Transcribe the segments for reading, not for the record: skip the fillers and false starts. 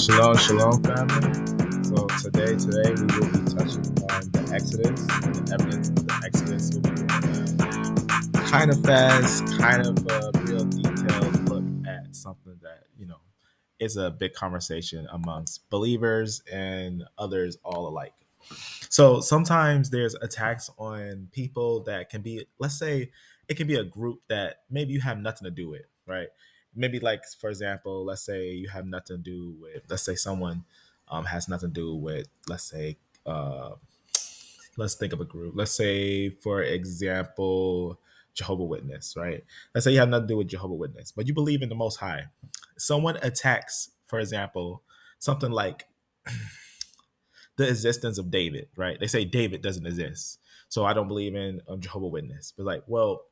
Shalom, family. So today we will be touching on the Exodus, the evidence of the Exodus. We'll be doing kind of fast, kind of a real detailed look at something that is a big conversation amongst believers and others all alike. So sometimes there's attacks on people that can be, let's say, it can be a group that maybe you have nothing to do with, right? Maybe like, for example, let's say you have nothing to do with, let's say someone has nothing to do with, let's say, uh, let's think of a group. Let's say, for example, Jehovah Witness, right? Let's say you have nothing to do with Jehovah Witness, but you believe in the Most High. Someone attacks, for example, something like the existence of David, right? They say David doesn't exist. So I don't believe in Jehovah Witness. But like, well,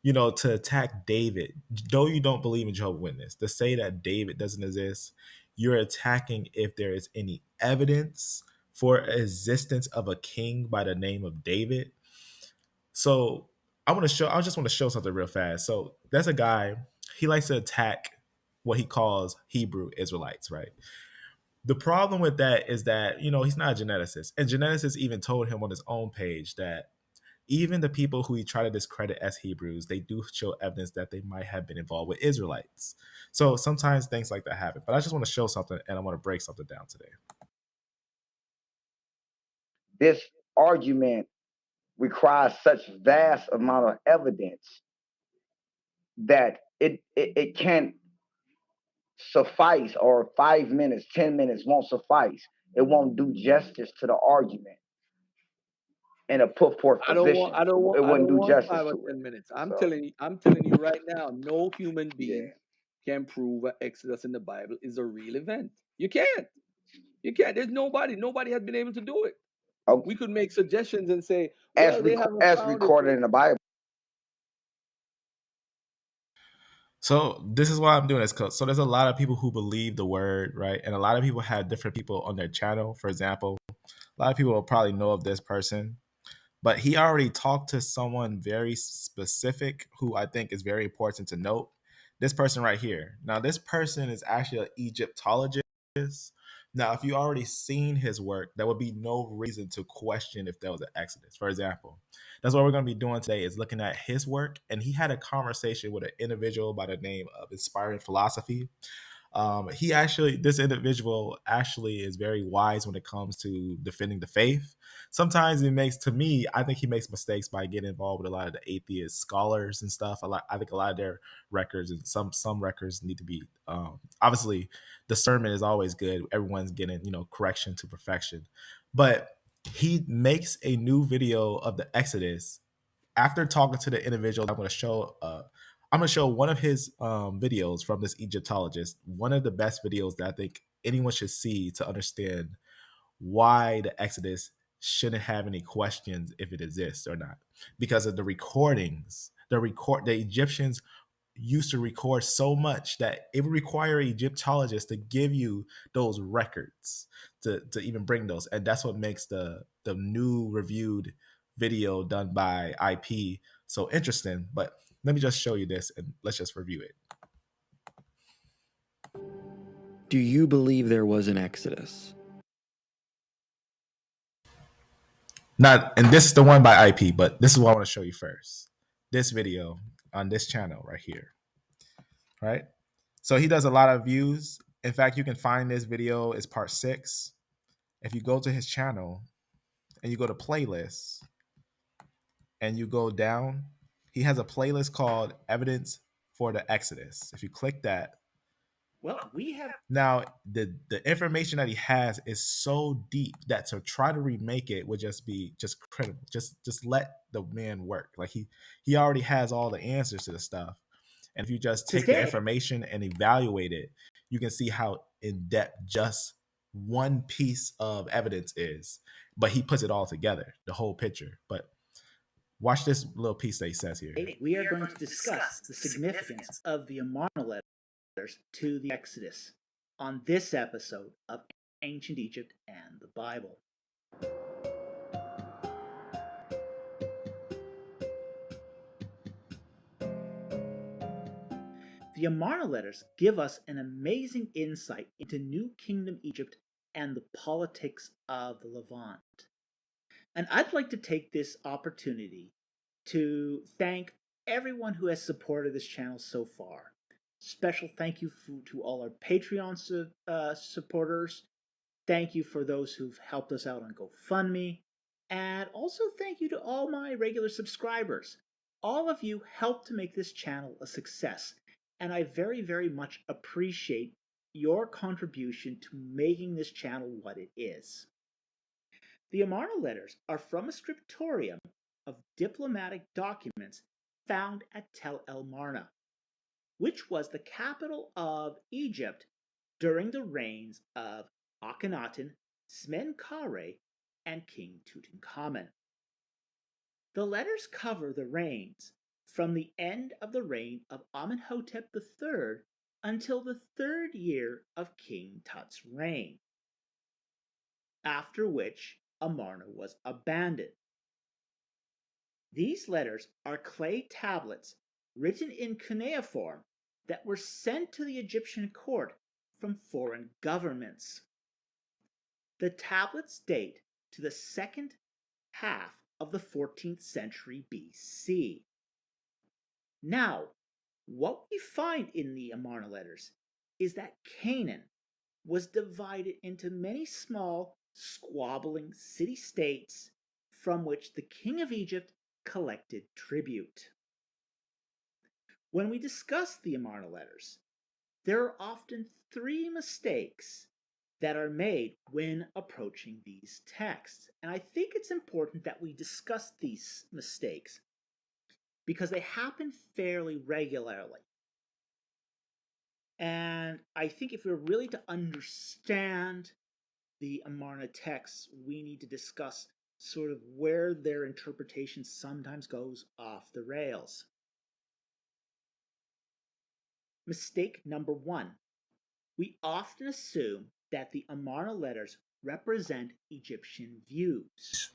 to attack David, though you don't believe in Jehovah Witness, to say that David doesn't exist, you're attacking if there is any evidence for existence of a king by the name of David. So I just want to show something real fast. So there's a guy, he likes to attack what he calls Hebrew Israelites, right? The problem with that is that, he's not a geneticist. And geneticists even told him on his own page that even the people who he tried to discredit as Hebrews, they do show evidence that they might have been involved with Israelites. So sometimes things like that happen. But I just want to show something and I want to break something down today. This argument requires such vast amount of evidence that it can't suffice, or 5 minutes, 10 minutes won't suffice. It won't do justice to the argument in a put forth position. I don't want it wouldn't do justice 5 or to 10 it. minutes. I'm telling you right now, no human being can prove that Exodus in the Bible is a real event. You can't. There's nobody has been able to do it. Okay. We could make suggestions and say, well, as recorded in the Bible. So this is why I'm doing this. So there's a lot of people who believe the word, right? And a lot of people have different people on their channel. For example, a lot of people will probably know of this person, but he already talked to someone very specific who I think is very important to note. This person right here. Now, this person is actually an Egyptologist. Now, if you already seen his work, there would be no reason to question if there was an Exodus. For example, that's what we're going to be doing today is looking at his work. And he had a conversation with an individual by the name of Inspiring Philosophy. This individual actually is very wise when it comes to defending the faith. Sometimes I think he makes mistakes by getting involved with a lot of the atheist scholars and stuff. I think a lot of their records and some records need to be, obviously the sermon is always good. Everyone's getting, correction to perfection, but he makes a new video of the Exodus after talking to the individual. I'm going to show one of his videos from this Egyptologist, one of the best videos that I think anyone should see to understand why the Exodus shouldn't have any questions if it exists or not. Because of the recordings, the Egyptians used to record so much that it would require Egyptologists to give you those records to even bring those. And that's what makes the new reviewed video done by IP so interesting. But let me just show you this and let's just review it. Do you believe there was an Exodus? And this is the one by IP, but this is what I want to show you first. This video on this channel right here. Right? So he does a lot of views. In fact, you can find this video is part 6. If you go to his channel and you go to playlists and you go down, he has a playlist called Evidence for the Exodus. If you click that, well, we have now the information that he has is so deep that to try to remake it would just be credible. Just let the man work. Like he already has all the answers to the stuff. And if you just take the information and evaluate it, you can see how in depth just one piece of evidence is. But he puts it all together, the whole picture. But watch this little piece that he says here. We are going to discuss the significance of the Amarna letters to the Exodus on this episode of Ancient Egypt and the Bible. The The Amarna letters give us an amazing insight into New Kingdom Egypt and the politics of the Levant. And I'd like to take this opportunity to thank everyone who has supported this channel so far. Special thank you to all our Patreon supporters. Thank you for those who've helped us out on GoFundMe. And also thank you to all my regular subscribers. All of you helped to make this channel a success, and I very, very much appreciate your contribution to making this channel what it is. The Amarna letters are from a scriptorium of diplomatic documents found at Tel El Marna, which was the capital of Egypt during the reigns of Akhenaten, Smenkhare, and King Tutankhamun. The letters cover the reigns from the end of the reign of Amenhotep III until the 3rd year of King Tut's reign, after which Amarna was abandoned. These letters are clay tablets written in cuneiform that were sent to the Egyptian court from foreign governments. The tablets date to the second half of the 14th century BC. Now, what we find in the Amarna letters is that Canaan was divided into many small, squabbling city-states from which the king of Egypt collected tribute. When we discuss the Amarna letters, there are often 3 mistakes that are made when approaching these texts. And I think it's important that we discuss these mistakes because they happen fairly regularly. And I think if we're really to understand the Amarna texts, we need to discuss sort of where their interpretation sometimes goes off the rails. Mistake number 1. We often assume that the Amarna letters represent Egyptian views.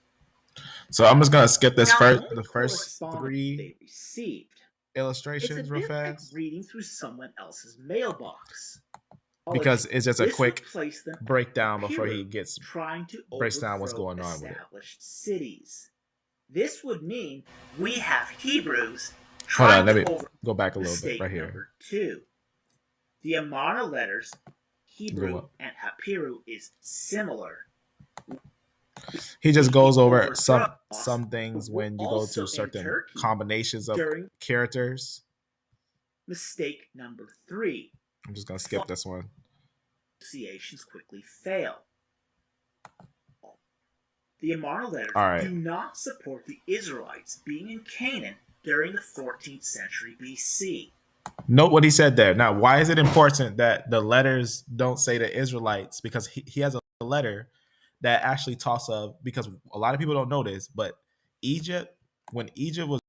So I'm just gonna skip this Now, the first 3 they received. illustrations It's a real bit like fast reading through someone else's mailbox, because it's just a quick replaced them breakdown with before he Pharaoh gets trying to breaks down what's overthrow going on with it. established cities. This would mean we have Hebrews Hold on, trying let me to go back a little mistake bit right here. number 2. The Amarna letters, Go Hebrew up. and Hapiru, is similar. He just goes over overthrow some things were when you go also to in certain Turkey combinations of during characters. Mistake number 3. I'm just gonna skip this one. Negotiations quickly fail. The Amarna letters All right. do not support the Israelites being in Canaan during the 14th century BC. Note what he said there. Now, why is it important that the letters don't say the Israelites? Because he has a letter that actually talks of, because a lot of people don't know this, but Egypt, when Egypt was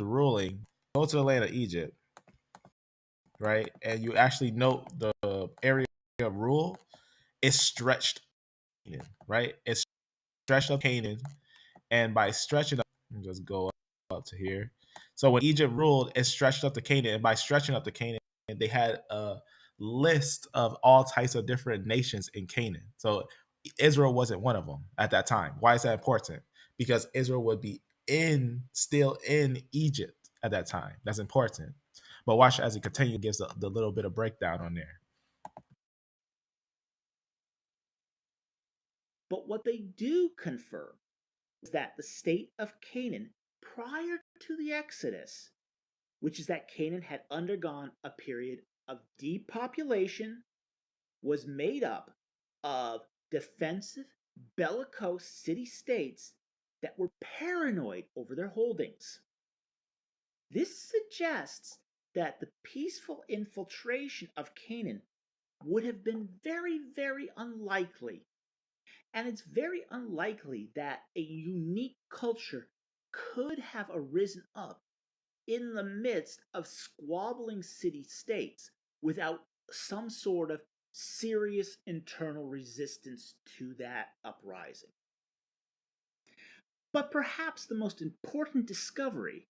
ruling, go to the land of Egypt, right? And you actually note the area of rule is stretched, right? It's stretched up Canaan, and by stretching up, just go up to here. So when Egypt ruled, it stretched up to Canaan, and by stretching up to Canaan, they had a list of all types of different nations in Canaan. So Israel wasn't one of them at that time. Why is that important? Because Israel would be still in Egypt at that time. That's important. But watch as it continues, gives the little bit of breakdown on there. But what they do confirm is that the state of Canaan prior to the Exodus, which is that Canaan had undergone a period of depopulation, was made up of defensive, bellicose city-states that were paranoid over their holdings. This suggests that the peaceful infiltration of Canaan would have been very, very unlikely. And it's very unlikely that a unique culture could have arisen up in the midst of squabbling city-states without some sort of serious internal resistance to that uprising. But perhaps the most important discovery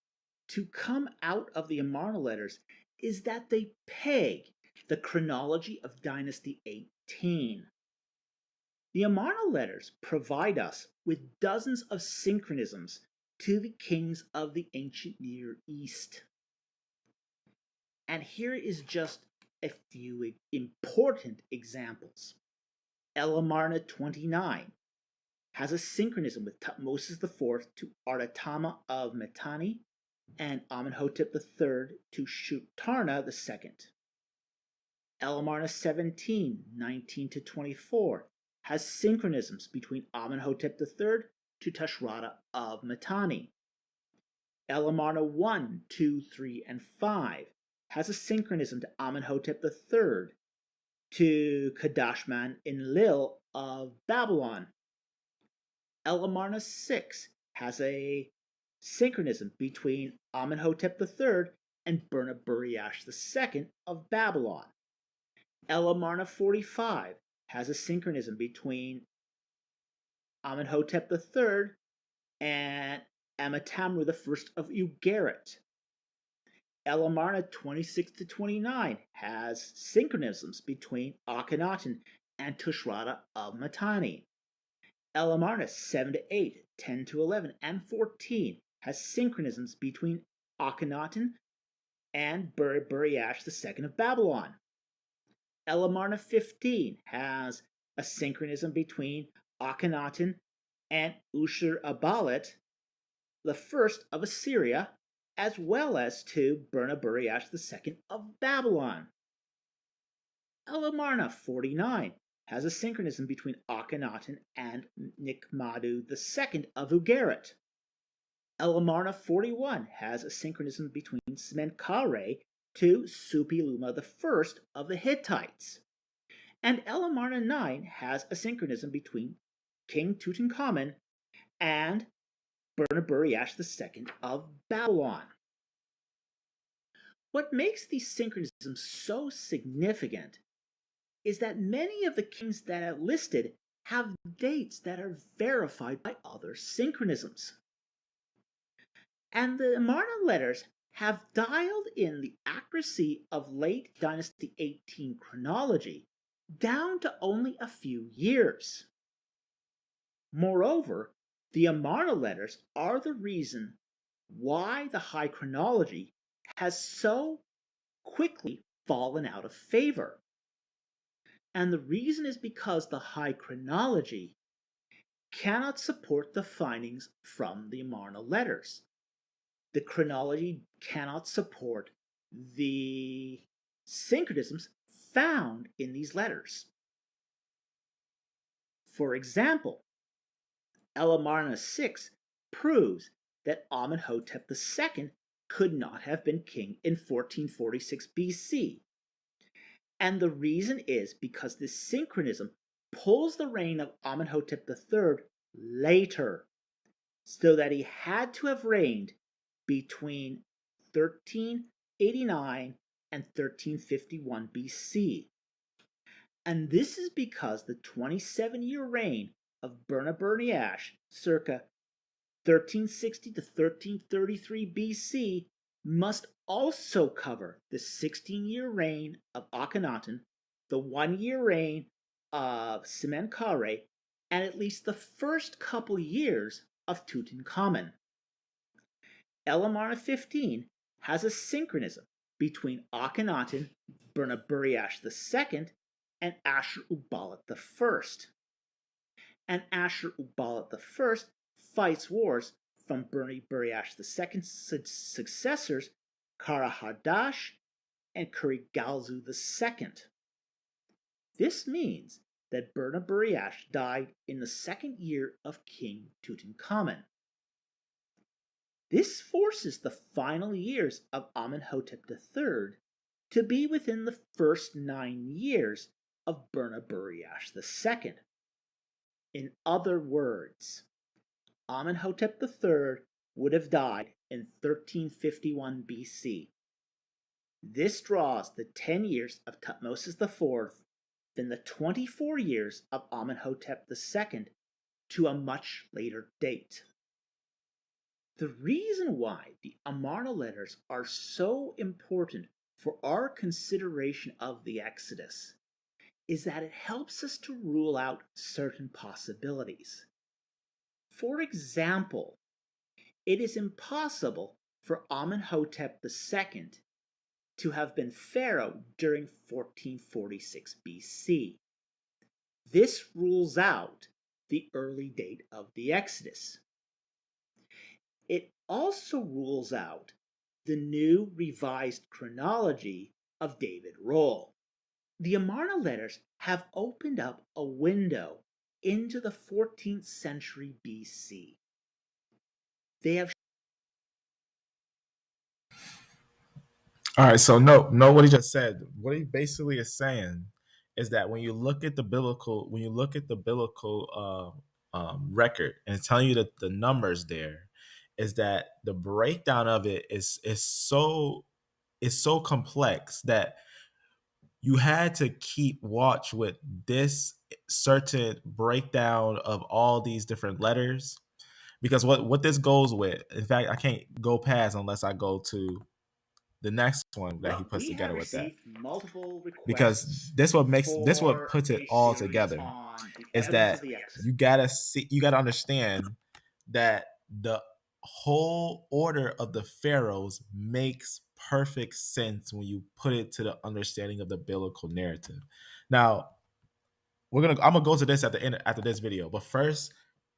to come out of the Amarna letters is that they peg the chronology of Dynasty 18. The Amarna letters provide us with dozens of synchronisms to the kings of the ancient Near East. And here is just a few important examples. El Amarna 29 has a synchronism with Thutmose IV to Artatama of Mitanni and Amenhotep III to Shutarna II. El Amarna 17, 19-24 has synchronisms between Amenhotep III to Tushratta of Mitanni. El Amarna 1, 2, 3, and 5 has a synchronism to Amenhotep III to Kadashman Enlil of Babylon. El Amarna 6 has a synchronism between Amenhotep III and Burnaburiash II of Babylon. El Amarna 45 has a synchronism between Amenhotep III and Amatamru I of Ugarit. El Amarna 26-29 has synchronisms between Akhenaten and Tushratta of Mitanni. El Amarna 7-8, 10-11, and 14 has synchronisms between Akhenaten and Buriash II of Babylon. El Amarna 15 has a synchronism between Akhenaten and Ushur-abalit I of Assyria, as well as to Burnaburiash II of Babylon. El Amarna 49 has a synchronism between Akhenaten and Nikmadu II of Ugarit. El Amarna 41 has a synchronism between Smenkhare to Supiluma I of the Hittites. And El Amarna 9 has a synchronism between King Tutankhamun and Burnaburiash II of Babylon. What makes these synchronisms so significant is that many of the kings that are listed have dates that are verified by other synchronisms. And the Amarna letters have dialed in the accuracy of late Dynasty 18 chronology down to only a few years. Moreover, the Amarna letters are the reason why the high chronology has so quickly fallen out of favor. And the reason is because the high chronology cannot support the findings from the Amarna letters. The chronology cannot support the synchronisms found in these letters. For example, El Amarna 6 proves that Amenhotep II could not have been king in 1446 BC. And the reason is because this synchronism pulls the reign of Amenhotep III later, so that he had to have reigned between 1389 and 1351 BC. And this is because the 27-year reign of Burnaburiash, circa 1360 to 1333 BC, must also cover the 16-year reign of Akhenaten, the 1-year reign of Smenkhare, and at least the first couple years of Tutankhamun. El Amarna 15 has a synchronism between Akhenaten, Burnaburiash II, and Ashur-uballit I. And Ashur-uballit I fights wars from Burnaburiash II's successors, Kara-Hadash and Kurigalzu II. This means that Burnaburiash died in the second year of King Tutankhamun. This forces the final years of Amenhotep III to be within the first 9 years of Burnaburiash II. In other words, Amenhotep III would have died in 1351 BC. This draws the 10 years of Thutmose IV, then the 24 years of Amenhotep II to a much later date. The reason why the Amarna letters are so important for our consideration of the Exodus is that it helps us to rule out certain possibilities. For example, it is impossible for Amenhotep II to have been Pharaoh during 1446 BC. This rules out the early date of the Exodus. It also rules out the new revised chronology of David Rohl. The Amarna letters have opened up a window into the 14th century BC. They have. All right, so no, what he just said. What he basically is saying is that when you look at the biblical, record and it's telling you that the numbers there, is that the breakdown of it is so complex that you had to keep watch with this certain breakdown of all these different letters, because what this goes with, in fact, I can't go past unless I go to the next one that he puts We together have with that, received multiple requests because this what for puts it a all series together, on the is evidence that of the Exodus. you gotta understand that the whole order of the pharaohs makes perfect sense when you put it to the understanding of the biblical narrative. Now, I'm gonna go to this at the end after this video, but first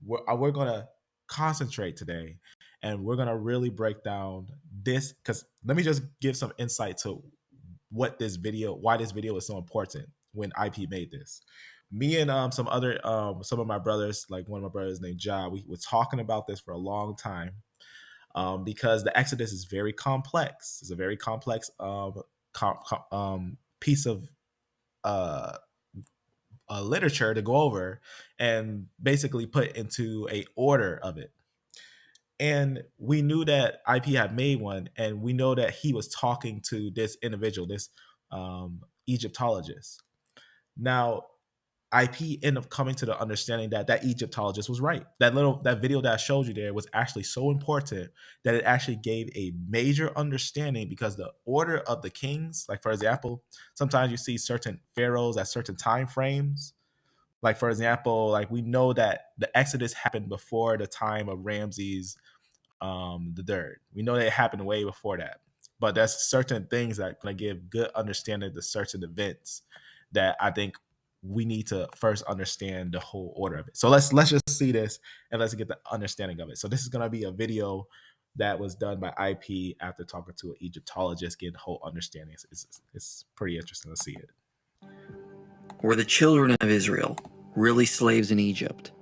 we're gonna concentrate today, and we're gonna really break down this, because let me just give some insight to why this video is so important when IP made this. Me and some of my brothers, like one of my brothers named Ja, we were talking about this for a long time, because the Exodus is very complex. It's a very complex piece of uh, literature to go over and basically put into a order of it. And we knew that IP had made one, and we know that he was talking to this individual, this Egyptologist. Now, IP ended up coming to the understanding that that Egyptologist was right. That video that I showed you there was actually so important that it actually gave a major understanding, because the order of the kings, like for example, sometimes you see certain pharaohs at certain time frames. Like for example, like we know that the Exodus happened before the time of Ramses the third. We know that it happened way before that, but there's certain things that can give good understanding to certain events that I think we need to first understand the whole order of it. So let's just see this and let's get the understanding of it. So this is gonna be a video that was done by IP after talking to an Egyptologist, getting the whole understanding. It's pretty interesting to see it. Were the children of Israel really slaves in Egypt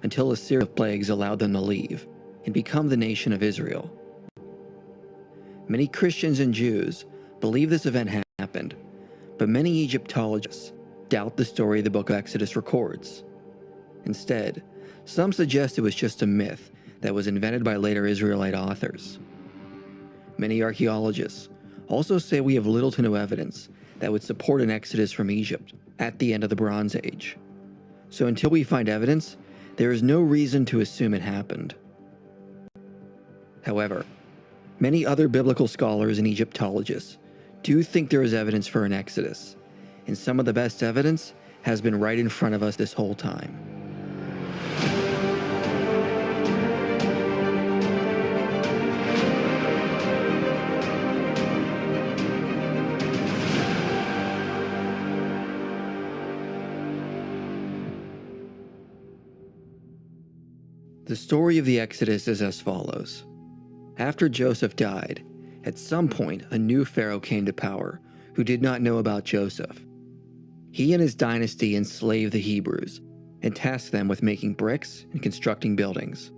until a series of plagues allowed them to leave and become the nation of Israel? Many Christians and Jews believe this event happened, but many Egyptologists doubt the story the book of Exodus records. Instead, some suggest it was just a myth that was invented by later Israelite authors. Many archaeologists also say we have little to no evidence that would support an exodus from Egypt at the end of the Bronze Age. So until we find evidence, there is no reason to assume it happened. However, many other biblical scholars and Egyptologists do think there is evidence for an exodus, and some of the best evidence has been right in front of us this whole time. The story of the Exodus is as follows. After Joseph died, at some point a new Pharaoh came to power who did not know about Joseph. He and his dynasty enslaved the Hebrews and tasked them with making bricks and constructing buildings.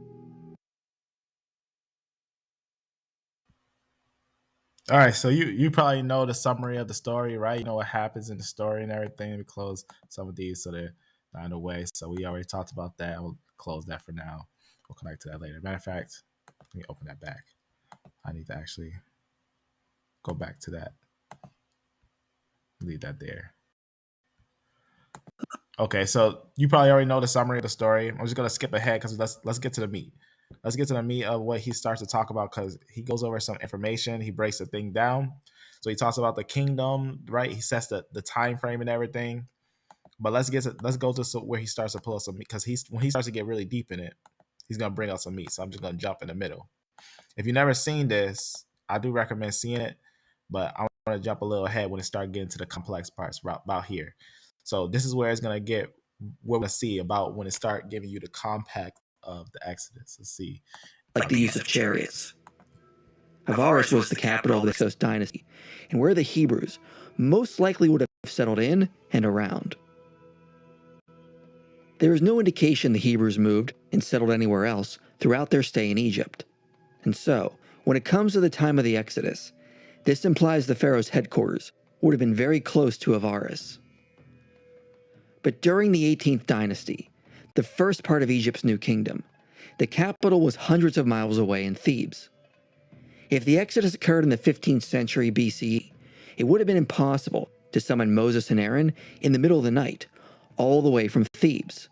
All right, so you probably know the summary of the story, right? You know what happens in the story and everything. We close some of these so they're not in the way. So we already talked about that. We'll close that for now. We'll come back to that later. Matter of fact, let me open that back. I need to actually go back to that. Leave that there. Okay, so you probably already know the summary of the story. I'm just gonna skip ahead because let's get to the meat. Let's get to the meat of what he starts to talk about, because he goes over some information. He breaks the thing down. So he talks about the kingdom, right? He sets the time frame and everything. But let's go to where he starts to pull us some meat, because when he starts to get really deep in it, he's gonna bring out some meat. So I'm just gonna jump in the middle. If you've never seen this, I do recommend seeing it, but I want to jump a little ahead when it starts getting to the complex parts about here. So this is where it's gonna get what we're gonna see about when it start giving you the compact of the Exodus. Let's see. Like the use of chariots. Avaris was the capital of the Exodus dynasty, and where the Hebrews most likely would have settled in and around. There is no indication the Hebrews moved and settled anywhere else throughout their stay in Egypt. And so, when it comes to the time of the Exodus, this implies the Pharaoh's headquarters would have been very close to Avaris. But during the 18th dynasty, the first part of Egypt's new kingdom, the capital was hundreds of miles away in Thebes. If the Exodus occurred in the 15th century BCE, it would have been impossible to summon Moses and Aaron in the middle of the night, all the way from Thebes.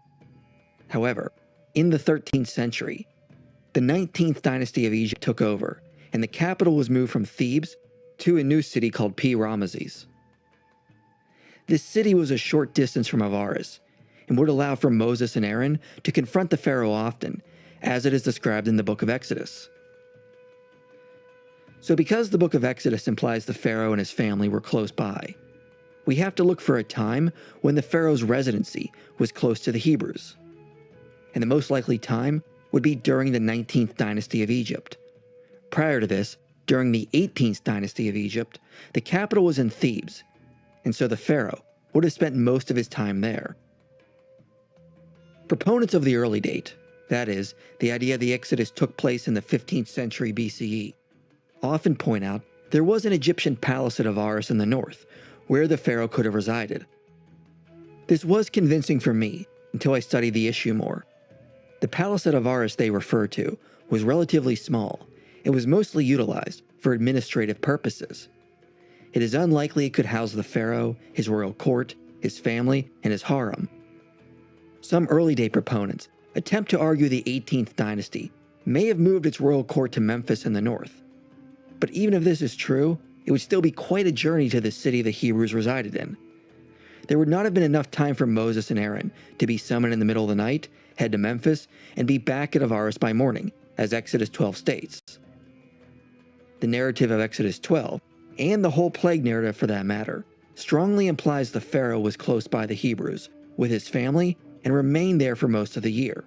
However, in the 13th century, the 19th dynasty of Egypt took over, and the capital was moved from Thebes to a new city called Raamses. This city was a short distance from Avaris, and would allow for Moses and Aaron to confront the Pharaoh often, as it is described in the book of Exodus. So because the book of Exodus implies the Pharaoh and his family were close by, we have to look for a time when the Pharaoh's residency was close to the Hebrews. And the most likely time would be during the 19th dynasty of Egypt. Prior to this, during the 18th dynasty of Egypt, the capital was in Thebes, and so the Pharaoh would have spent most of his time there. Proponents of the early date, that is, the idea the Exodus took place in the 15th century BCE, often point out there was an Egyptian palace at Avaris in the north, where the Pharaoh could have resided. This was convincing for me until I studied the issue more. The palace at Avaris they refer to was relatively small and was mostly utilized for administrative purposes. It is unlikely it could house the Pharaoh, his royal court, his family, and his harem. Some early date proponents attempt to argue the 18th dynasty may have moved its royal court to Memphis in the north. But even if this is true, it would still be quite a journey to the city the Hebrews resided in. There would not have been enough time for Moses and Aaron to be summoned in the middle of the night, head to Memphis, and be back at Avaris by morning, as Exodus 12 states. The narrative of Exodus 12, and the whole plague narrative for that matter, strongly implies the Pharaoh was close by the Hebrews, with his family, and remained there for most of the year.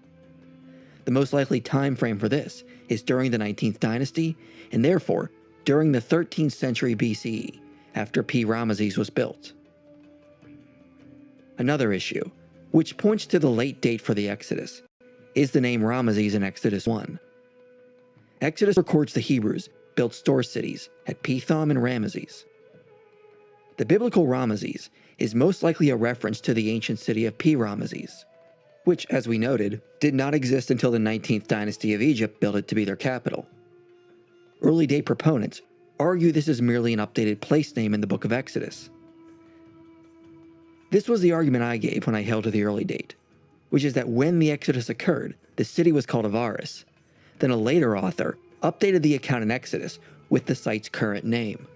The most likely time frame for this is during the 19th dynasty, and therefore during the 13th century BCE, after Raamses was built. Another issue, which points to the late date for the Exodus, is the name Raamses in Exodus 1. Exodus records the Hebrews built store cities at Pithom and Raamses. The biblical Raamses is most likely a reference to the ancient city of Raamses, which, as we noted, did not exist until the 19th dynasty of Egypt built it to be their capital. Early date proponents argue this is merely an updated place name in the book of Exodus. This was the argument I gave when I held to the early date, which is that when the Exodus occurred, the city was called Avaris. Then a later author updated the account in Exodus with the site's current name.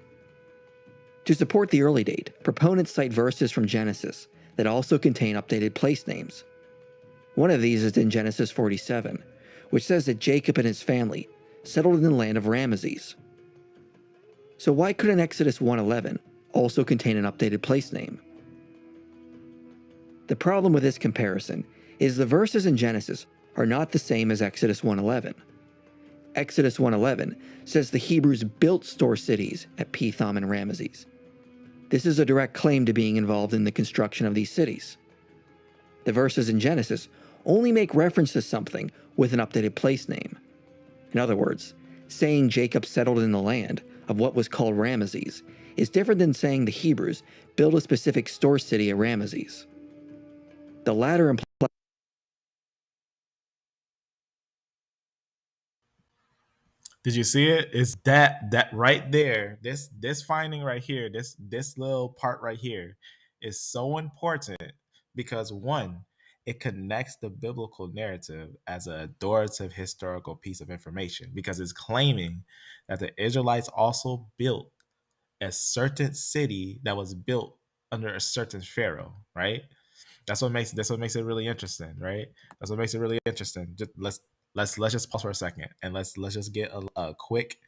To support the early date, proponents cite verses from Genesis that also contain updated place names. One of these is in Genesis 47, which says that Jacob and his family settled in the land of Raamses. So why couldn't Exodus 1:11 also contain an updated place name? The problem with this comparison is the verses in Genesis are not the same as Exodus 1:11. Exodus 1:11 says the Hebrews built store cities at Pithom and Raamses. This is a direct claim to being involved in the construction of these cities. The verses in Genesis only make reference to something with an updated place name. In other words, saying Jacob settled in the land of what was called Raamses is different than saying the Hebrews built a specific store city at Raamses. The latter implies Did you see it? It's that right there. This finding right here, this little part right here is so important, because one, it connects the biblical narrative as an authoritative historical piece of information because it's claiming that the Israelites also built a certain city that was built under a certain Pharaoh, right? That's what makes it really interesting, right? That's what makes it really interesting. Just let's just pause for a second and let's just get a quick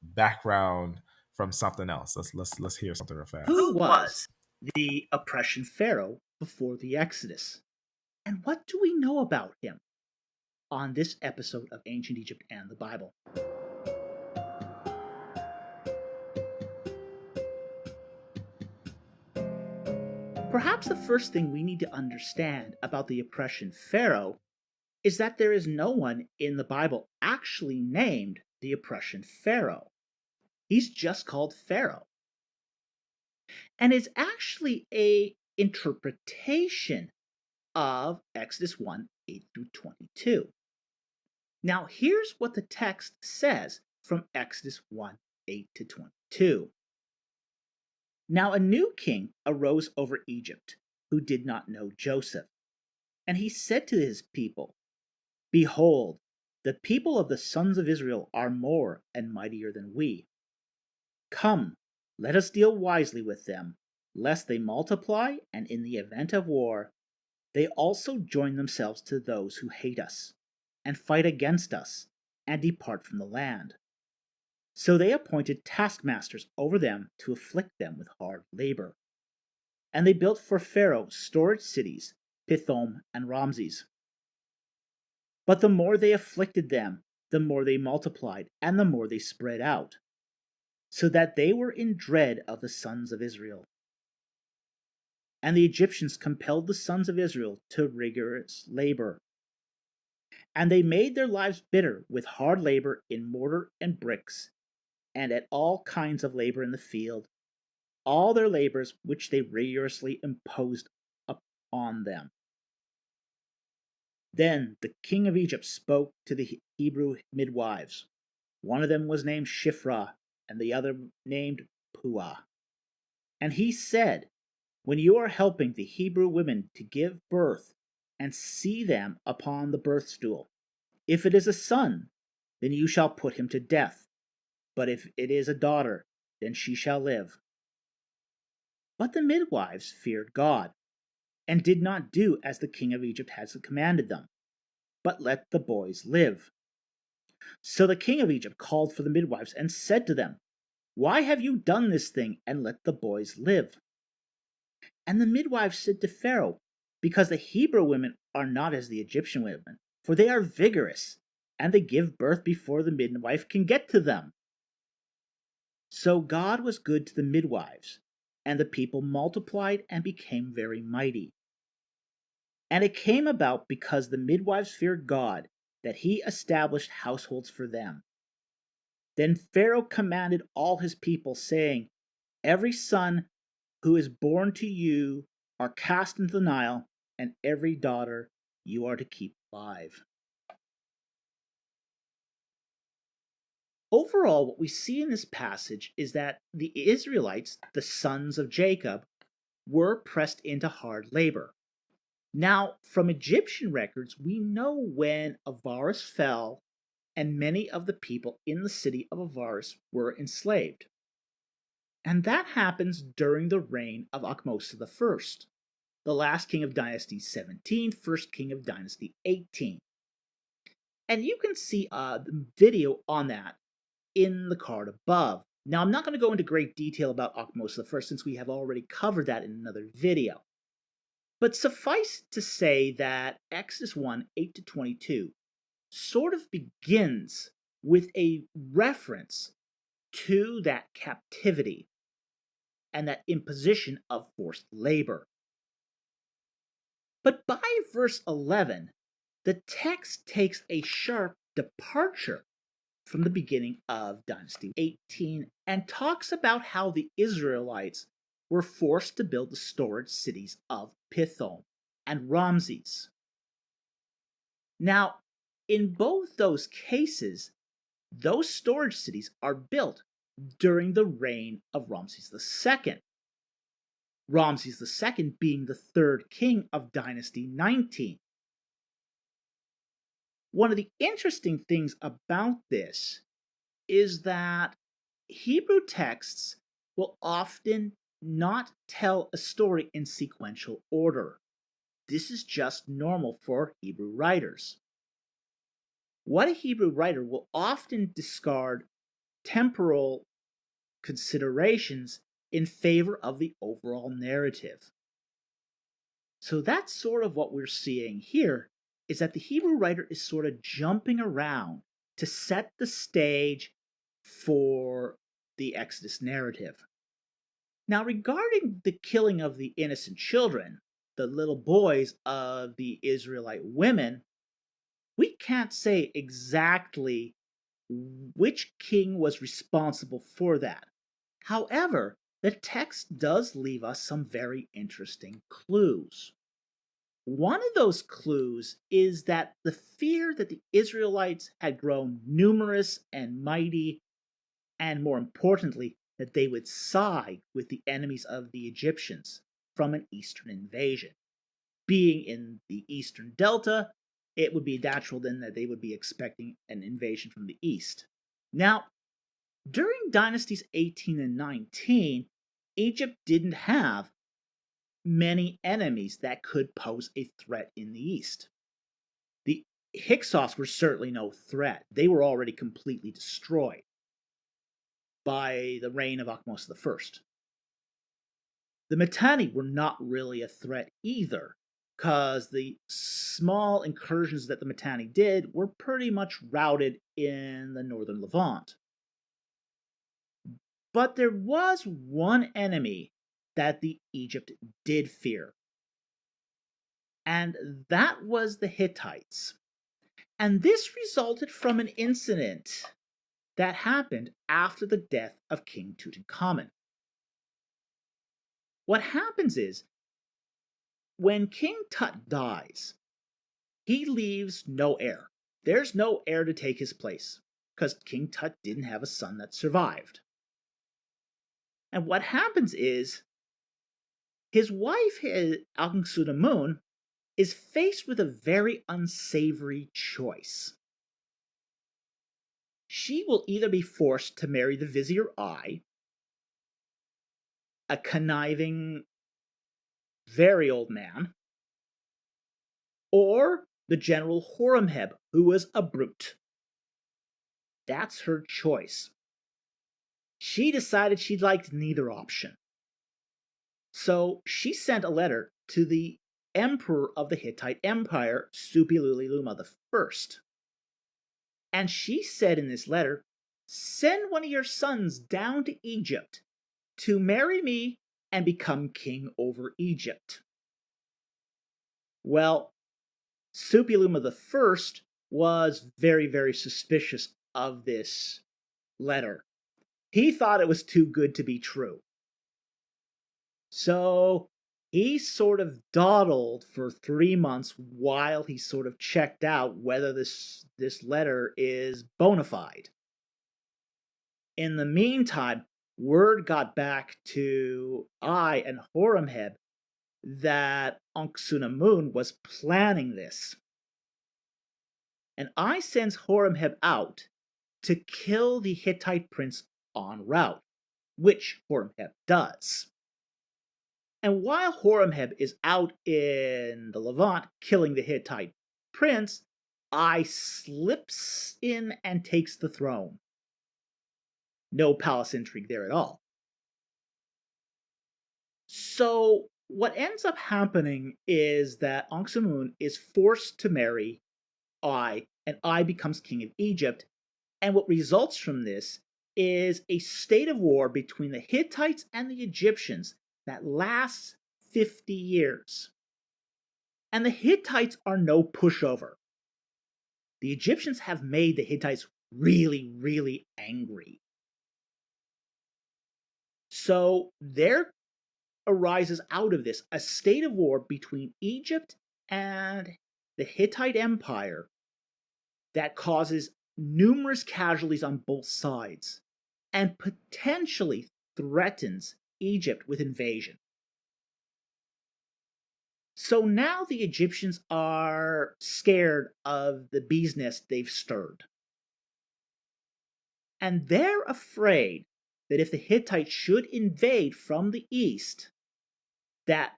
background from something else. Let's hear something real fast. Who was the oppression Pharaoh before the Exodus? And what do we know about him on this episode of Ancient Egypt and the Bible? Perhaps the first thing we need to understand about the oppression Pharaoh is that there is no one in the Bible actually named the oppression Pharaoh. He's just called Pharaoh. And it's actually an interpretation of Exodus 1, 8 through 22. Now, here's what the text says from Exodus 1, 8 to 22. Now a new king arose over Egypt, who did not know Joseph. And he said to his people, Behold, the people of the sons of Israel are more and mightier than we. Come, let us deal wisely with them, lest they multiply, and in the event of war, they also join themselves to those who hate us, and fight against us, and depart from the land. So they appointed taskmasters over them to afflict them with hard labor. And they built for Pharaoh storage cities, Pithom and Raamses. But the more they afflicted them, the more they multiplied, and the more they spread out, so that they were in dread of the sons of Israel. And the Egyptians compelled the sons of Israel to rigorous labor. And they made their lives bitter with hard labor in mortar and bricks, and at all kinds of labor in the field, all their labors which they rigorously imposed upon them. Then the king of Egypt spoke to the Hebrew midwives. One of them was named Shiphrah, and the other named Puah. And he said, When you are helping the Hebrew women to give birth, and see them upon the birth stool, if it is a son, then you shall put him to death. But if it is a daughter, then she shall live. But the midwives feared God, and did not do as the king of Egypt had commanded them, but let the boys live. So the king of Egypt called for the midwives and said to them, Why have you done this thing, and let the boys live? And the midwives said to Pharaoh, Because the Hebrew women are not as the Egyptian women, for they are vigorous, and they give birth before the midwife can get to them. So God was good to the midwives, and the people multiplied and became very mighty. And it came about because the midwives feared God, that he established households for them. Then Pharaoh commanded all his people, saying, Every son who is born to you are cast into the Nile, and every daughter you are to keep alive. Overall, what we see in this passage is that the Israelites, the sons of Jacob, were pressed into hard labor. Now, from Egyptian records, we know when Avaris fell and many of the people in the city of Avaris were enslaved. And that happens during the reign of Ahmose I, the last king of Dynasty 17, first king of Dynasty 18. And you can see the video on that in the card above. Now, I'm not going to go into great detail about Ahmose I since we have already covered that in another video. But suffice to say that Exodus 1, 8 to 22 sort of begins with a reference to that captivity and that imposition of forced labor. But by verse 11, the text takes a sharp departure from the beginning of Dynasty 18 and talks about how the Israelites were forced to build the storage cities of Pithom and Raamses. Now, in both those cases, those storage cities are built during the reign of Ramses II. Ramses II being the third king of Dynasty 19. One of the interesting things about this is that Hebrew texts will often not tell a story in sequential order. This is just normal for Hebrew writers. What a Hebrew writer will often discard temporal considerations in favor of the overall narrative. So that's sort of what we're seeing here, is that the Hebrew writer is sort of jumping around to set the stage for the Exodus narrative. Now, regarding the killing of the innocent children, the little boys of the Israelite women, we can't say exactly which king was responsible for that. However, the text does leave us some very interesting clues. One of those clues is that the fear that the Israelites had grown numerous and mighty, and more importantly, that they would side with the enemies of the Egyptians from an eastern invasion. Being in the eastern delta, it would be natural then that they would be expecting an invasion from the east. Now, during dynasties 18 and 19, Egypt didn't have many enemies that could pose a threat in the east. The Hyksos were certainly no threat. They were already completely destroyed by the reign of Ahmose I. The Mitanni were not really a threat either, because the small incursions that the Mitanni did were pretty much routed in the northern Levant. But there was one enemy that the Egypt did fear, and that was the Hittites. And this resulted from an incident that happened after the death of King Tutankhamun. What happens is, when King Tut dies, he leaves no heir. There's no heir to take his place, because King Tut didn't have a son that survived. And what happens is, his wife, Anksunamun, is faced with a very unsavory choice. She will either be forced to marry the Vizier Ai, a conniving, very old man, or the General Horemheb, who was a brute. That's her choice. She decided she liked neither option. So she sent a letter to the Emperor of the Hittite Empire, Supiluliluma I. And she said in this letter, "Send one of your sons down to Egypt to marry me and become king over Egypt." Well, Supiluluma I was very, very suspicious of this letter. He thought it was too good to be true. So he sort of dawdled for 3 months while he sort of checked out whether this letter is bona fide. In the meantime, word got back to Ai and Horemheb that Anksunamun was planning this. And Ai sends Horemheb out to kill the Hittite prince en route, which Horemheb does. And while Horemheb is out in the Levant killing the Hittite prince, Ai slips in and takes the throne. No palace intrigue there at all. So what ends up happening is that Anksunamun is forced to marry Ai, and Ai becomes king of Egypt. And what results from this is a state of war between the Hittites and the Egyptians that lasts 50 years. And the Hittites are no pushover. The Egyptians have made the Hittites really, really angry. So there arises out of this a state of war between Egypt and the Hittite Empire that causes numerous casualties on both sides and potentially threatens Egypt with invasion. So now the Egyptians are scared of the bee's nest they've stirred. And they're afraid that if the Hittites should invade from the east, that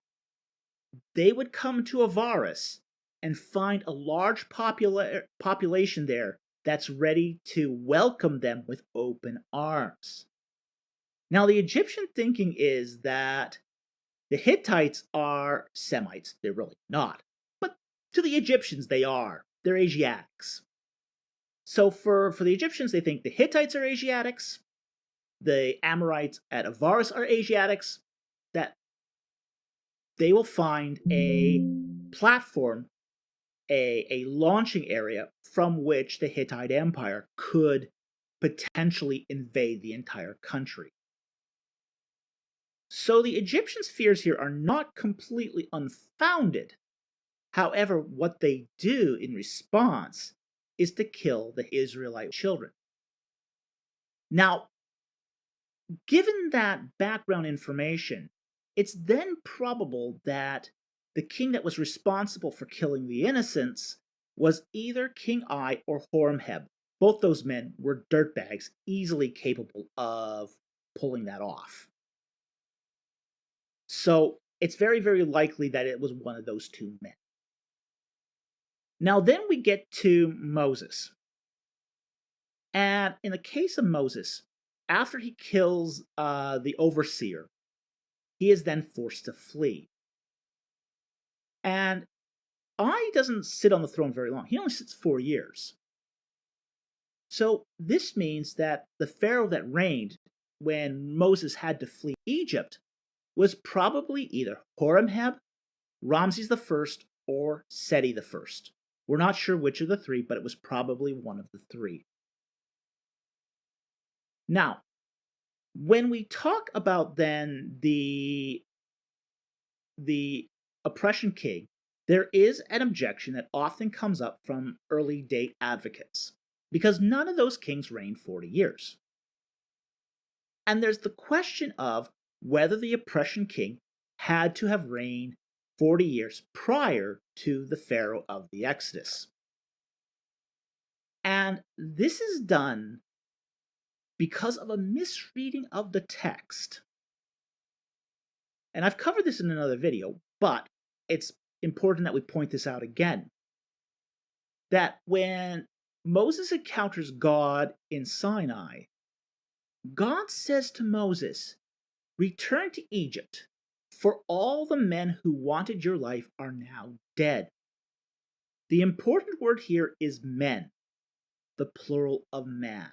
they would come to Avaris and find a large population there that's ready to welcome them with open arms. Now, the Egyptian thinking is that the Hittites are Semites. They're really not. But to the Egyptians, they are. They're Asiatics. So for the Egyptians, they think the Hittites are Asiatics, the Amorites at Avaris are Asiatics, that they will find a platform, a launching area from which the Hittite Empire could potentially invade the entire country. So the Egyptians' fears here are not completely unfounded. However, what they do in response is to kill the Israelite children. Now, given that background information, it's then probable that the king that was responsible for killing the innocents was either King Ai or Horemheb. Both those men were dirtbags, easily capable of pulling that off. So it's very, very likely that it was one of those two men. Now then we get to Moses. And in the case of Moses, after he kills the overseer, he is then forced to flee. And Ai doesn't sit on the throne very long. He only sits 4 years. So this means that the Pharaoh that reigned when Moses had to flee Egypt was probably either Horemheb, Raamses I, or Seti I. We're not sure which of the three, but it was probably one of the three. Now, when we talk about then the oppression king, there is an objection that often comes up from early date advocates, because none of those kings reigned 40 years. And there's the question of whether the oppression king had to have reigned 40 years prior to the Pharaoh of the Exodus. And this is done because of a misreading of the text. And I've covered this in another video, but it's important that we point this out again. That when Moses encounters God in Sinai, God says to Moses, "Return to Egypt, for all the men who wanted your life are now dead." The important word here is men, the plural of man.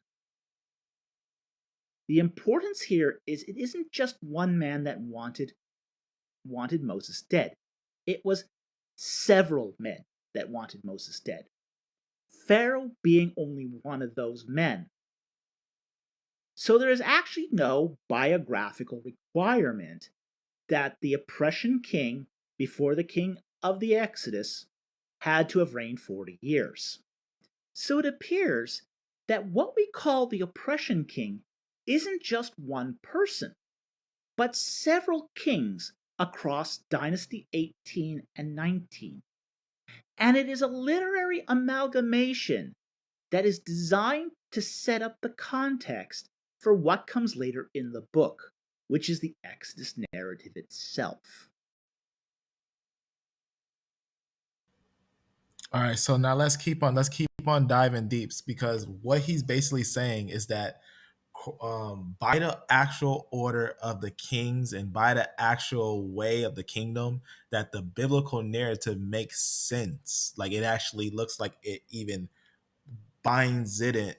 The importance here is it isn't just one man that wanted Moses dead. It was several men that wanted Moses dead. Pharaoh being only one of those men. So there is actually no biographical requirement that the oppression king before the king of the Exodus had to have reigned 40 years. So it appears that what we call the oppression king isn't just one person, but several kings across Dynasty 18 and 19. And it is a literary amalgamation that is designed to set up the context for what comes later in the book, which is the Exodus narrative itself. All right, so now let's keep on diving deep, because what he's basically saying is that by the actual order of the kings and by the actual way of the kingdom, that the biblical narrative makes sense. Like, it actually looks like it even binds it in,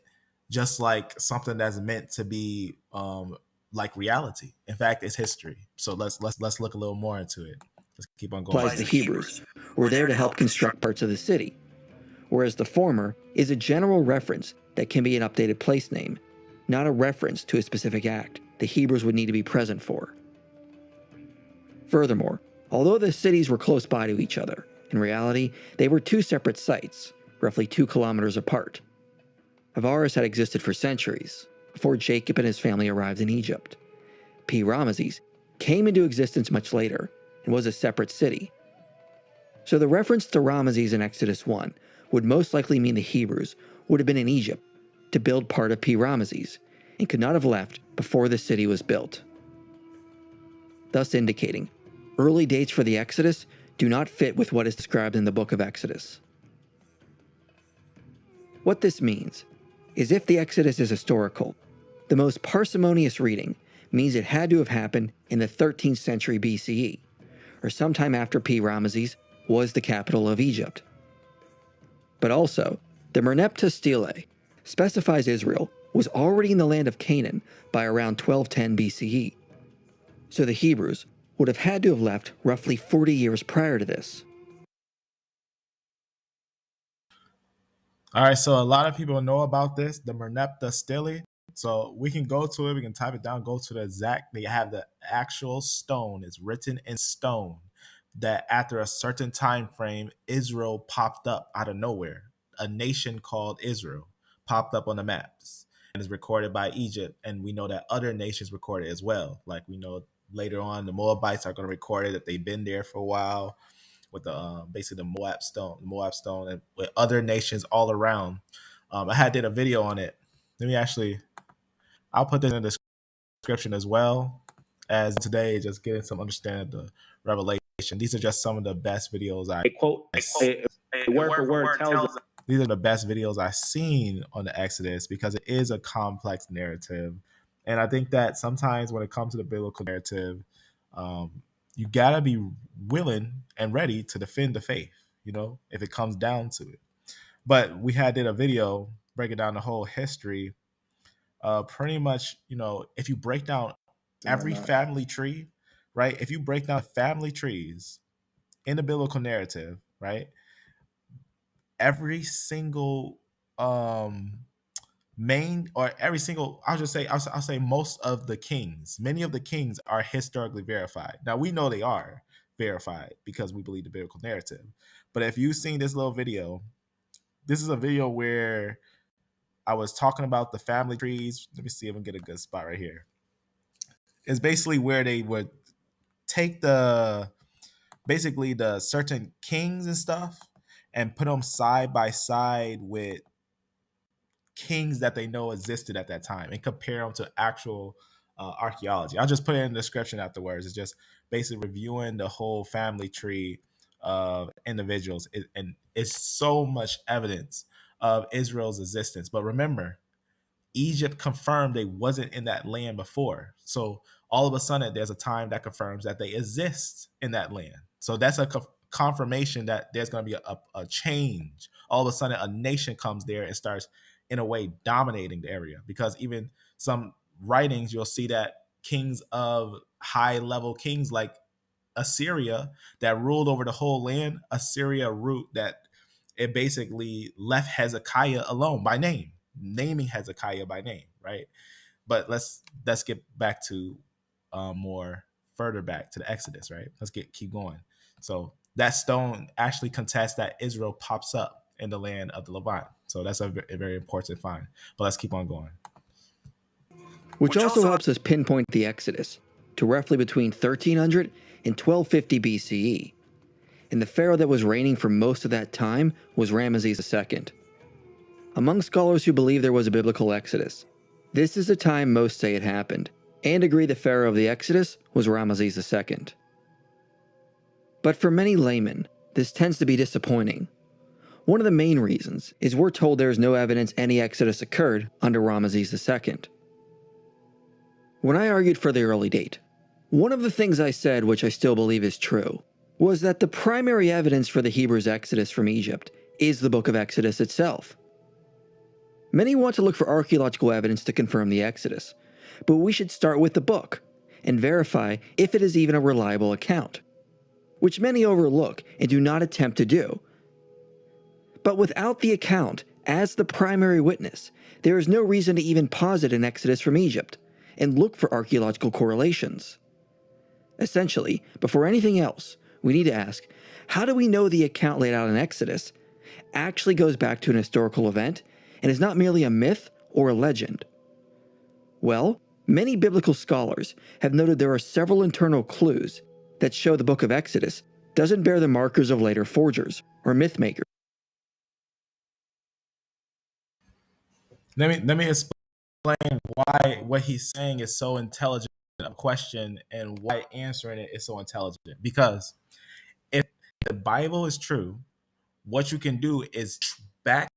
just like something that's meant to be like reality. In fact, it's history. So let's look a little more into it. Let's keep on going. Applies the Hebrews, who were there to help construct parts of the city, whereas the former is a general reference that can be an updated place name, not a reference to a specific act the Hebrews would need to be present for. Furthermore, although the cities were close by to each other, in reality, they were two separate sites, roughly 2 kilometers apart. Avaris had existed for centuries, before Jacob and his family arrived in Egypt. Raamses came into existence much later, and was a separate city. So the reference to Raamses in Exodus 1 would most likely mean the Hebrews would have been in Egypt to build part of Raamses and could not have left before the city was built, thus indicating early dates for the Exodus do not fit with what is described in the book of Exodus. What this means is if the Exodus is historical, the most parsimonious reading means it had to have happened in the 13th century BCE, or sometime after Raamses was the capital of Egypt. But also, the Merneptah Stele specifies Israel was already in the land of Canaan by around 1210 BCE, so the Hebrews would have had to have left roughly 40 years prior to this. All right, so a lot of people know about this, the Merneptah Stele. So we can go to it, we can type it down, go to the exact, they have the actual stone, it's written in stone, that after a certain time frame, Israel popped up out of nowhere. A nation called Israel popped up on the maps and is recorded by Egypt. And we know that other nations recorded as well. Like we know later on, the Moabites are going to record it, that they've been there for a while with the basically the Moab stone, and with other nations all around. I did a video on it. I'll put this in the description as well as today, just getting some understanding of the revelation. These are just some of the best videos Word for word tells us. These are the best videos I've seen on the Exodus because it is a complex narrative. And I think that sometimes when it comes to the biblical narrative, you gotta be willing and ready to defend the faith, if it comes down to it. But we did a video breaking down the whole history. Pretty much, if you break down every family tree, right? If you break down family trees in the biblical narrative, right? Every single I'll say most of the kings, many of the kings are historically verified. Now we know they are verified because we believe the biblical narrative. But if you've seen this little video, this is a video where I was talking about the family trees. Let me see if I can get a good spot right here. It's basically where they would take the certain kings and stuff and put them side by side with kings that they know existed at that time and compare them to actual archaeology. I'll just put it in the description afterwards. It's just basically reviewing the whole family tree of individuals. And it's so much evidence of Israel's existence. But remember, Egypt confirmed they wasn't in that land before. So all of a sudden, there's a time that confirms that they exist in that land. So that's a confirmation that there's going to be a change. All of a sudden, a nation comes there and starts, in a way, dominating the area. Because even some writings, you'll see that kings of high-level kings like Assyria that ruled over the whole land, Assyria root that it basically left Hezekiah alone by name, naming Hezekiah by name, right? But let's get back to more further back to the Exodus, right? Keep going. So that stone actually contests that Israel pops up in the land of the Levant. So that's a very important find. But let's keep on going. Which also helps us pinpoint the Exodus to roughly between 1300 and 1250 BCE. And the pharaoh that was reigning for most of that time was Raamses II. Among scholars who believe there was a biblical Exodus, this is the time most say it happened, and agree the pharaoh of the Exodus was Raamses II. But for many laymen, this tends to be disappointing. One of the main reasons is we're told there is no evidence any Exodus occurred under Raamses II. When I argued for the early date, one of the things I said, which I still believe is true, was that the primary evidence for the Hebrews' exodus from Egypt is the book of Exodus itself. Many want to look for archaeological evidence to confirm the Exodus, but we should start with the book and verify if it is even a reliable account, which many overlook and do not attempt to do. But without the account as the primary witness, there is no reason to even posit an exodus from Egypt and look for archaeological correlations. Essentially, before anything else, we need to ask, how do we know the account laid out in Exodus actually goes back to an historical event and is not merely a myth or a legend? Well, many biblical scholars have noted there are several internal clues that show the book of Exodus doesn't bear the markers of later forgers or myth makers. Let me explain why what he's saying is so intelligent a question and why answering it is so intelligent. Because if the Bible is true, what you can do is back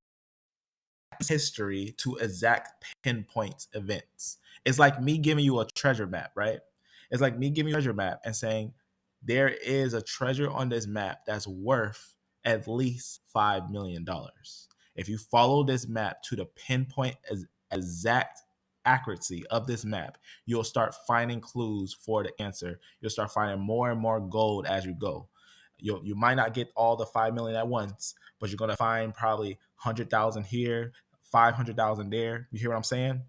history to exact pinpoint events. It's like me giving you a treasure map, right? It's like me giving you a treasure map and saying there is a treasure on this map that's worth at least $5 million. If you follow this map to the pinpoint exact accuracy of this map, you'll start finding clues for the answer. You'll start finding more and more gold as you go. You might not get all the 5 million at once, but you're gonna find probably 100,000 here, 500,000 there. You hear what I'm saying?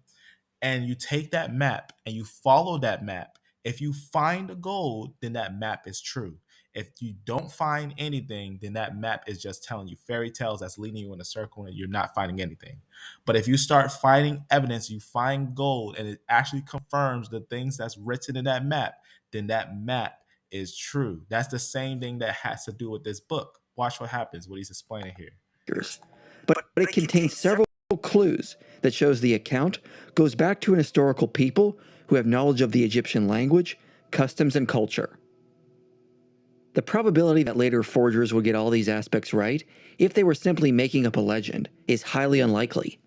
And you take that map and you follow that map. If you find the gold, then that map is true. If you don't find anything, then that map is just telling you fairy tales that's leading you in a circle and you're not finding anything. But if you start finding evidence, you find gold and it actually confirms the things that's written in that map, then that map is true. That's the same thing that has to do with this book. Watch what happens, what he's explaining here. But it contains several clues that shows the account goes back to an historical people who have knowledge of the Egyptian language, customs, and culture. The probability that later forgers would get all these aspects right, if they were simply making up a legend, is highly unlikely.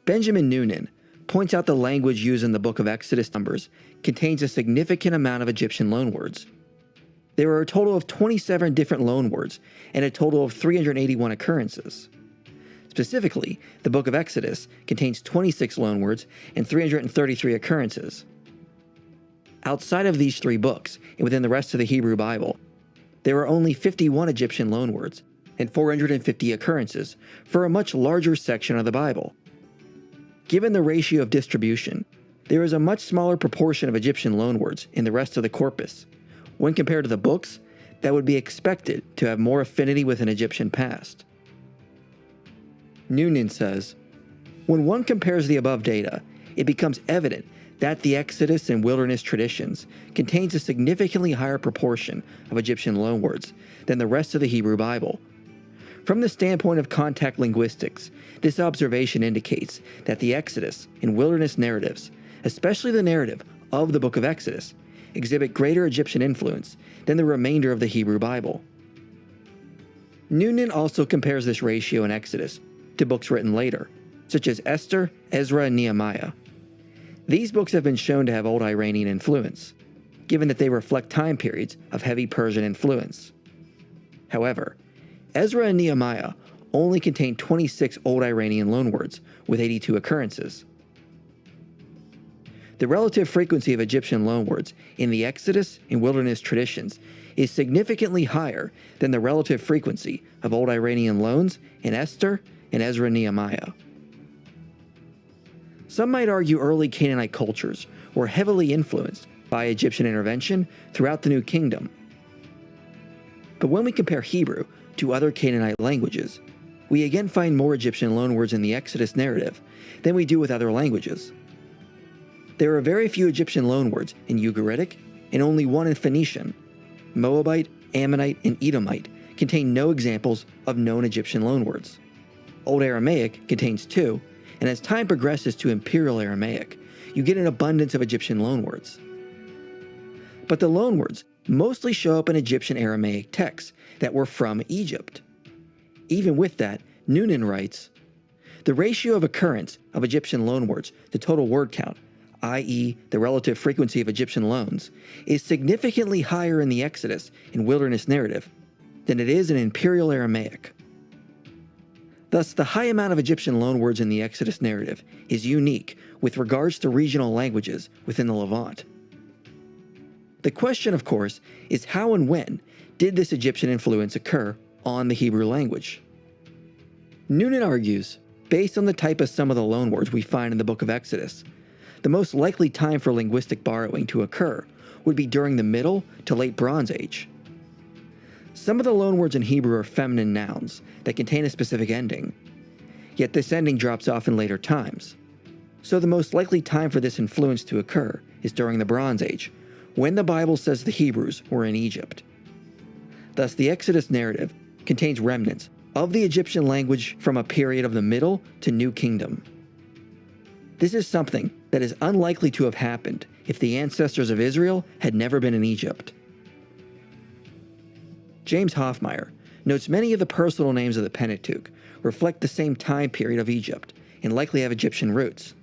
Benjamin Noonan points out the language used in the book of Exodus Numbers contains a significant amount of Egyptian loanwords. There are a total of 27 different loanwords and a total of 381 occurrences. Specifically, the book of Exodus contains 26 loanwords and 333 occurrences. Outside of these three books, and within the rest of the Hebrew Bible, there are only 51 Egyptian loanwords and 450 occurrences for a much larger section of the Bible. Given the ratio of distribution, there is a much smaller proportion of Egyptian loanwords in the rest of the corpus, when compared to the books that would be expected to have more affinity with an Egyptian past. Noonan says, when one compares the above data, it becomes evident that the Exodus and wilderness traditions contains a significantly higher proportion of Egyptian loanwords than the rest of the Hebrew Bible. From the standpoint of contact linguistics, this observation indicates that the Exodus and wilderness narratives, especially the narrative of the book of Exodus, exhibit greater Egyptian influence than the remainder of the Hebrew Bible. Noonan also compares this ratio in Exodus to books written later, such as Esther, Ezra, and Nehemiah. These books have been shown to have Old Iranian influence, given that they reflect time periods of heavy Persian influence. However, Ezra and Nehemiah only contain 26 Old Iranian loanwords with 82 occurrences. The relative frequency of Egyptian loanwords in the Exodus and wilderness traditions is significantly higher than the relative frequency of Old Iranian loans in Esther and Ezra and Nehemiah. Some might argue early Canaanite cultures were heavily influenced by Egyptian intervention throughout the New Kingdom. But when we compare Hebrew to other Canaanite languages, we again find more Egyptian loanwords in the Exodus narrative than we do with other languages. There are very few Egyptian loanwords in Ugaritic and only one in Phoenician. Moabite, Ammonite, and Edomite contain no examples of known Egyptian loanwords. Old Aramaic contains 2, and as time progresses to Imperial Aramaic, you get an abundance of Egyptian loanwords. But the loanwords mostly show up in Egyptian Aramaic texts that were from Egypt. Even with that, Noonan writes, the ratio of occurrence of Egyptian loanwords to total word count, i.e. the relative frequency of Egyptian loans, is significantly higher in the Exodus and wilderness narrative than it is in Imperial Aramaic. Thus, the high amount of Egyptian loanwords in the Exodus narrative is unique with regards to regional languages within the Levant. The question, of course, is how and when did this Egyptian influence occur on the Hebrew language? Noonan argues, based on the type of some of the loanwords we find in the book of Exodus, the most likely time for linguistic borrowing to occur would be during the Middle to Late Bronze Age. Some of the loanwords in Hebrew are feminine nouns that contain a specific ending, yet this ending drops off in later times. So the most likely time for this influence to occur is during the Bronze Age, when the Bible says the Hebrews were in Egypt. Thus, the Exodus narrative contains remnants of the Egyptian language from a period of the Middle to New Kingdom. This is something that is unlikely to have happened if the ancestors of Israel had never been in Egypt. James Hoffmeyer notes many of the personal names of the Pentateuch reflect the same time period of Egypt and likely have Egyptian roots.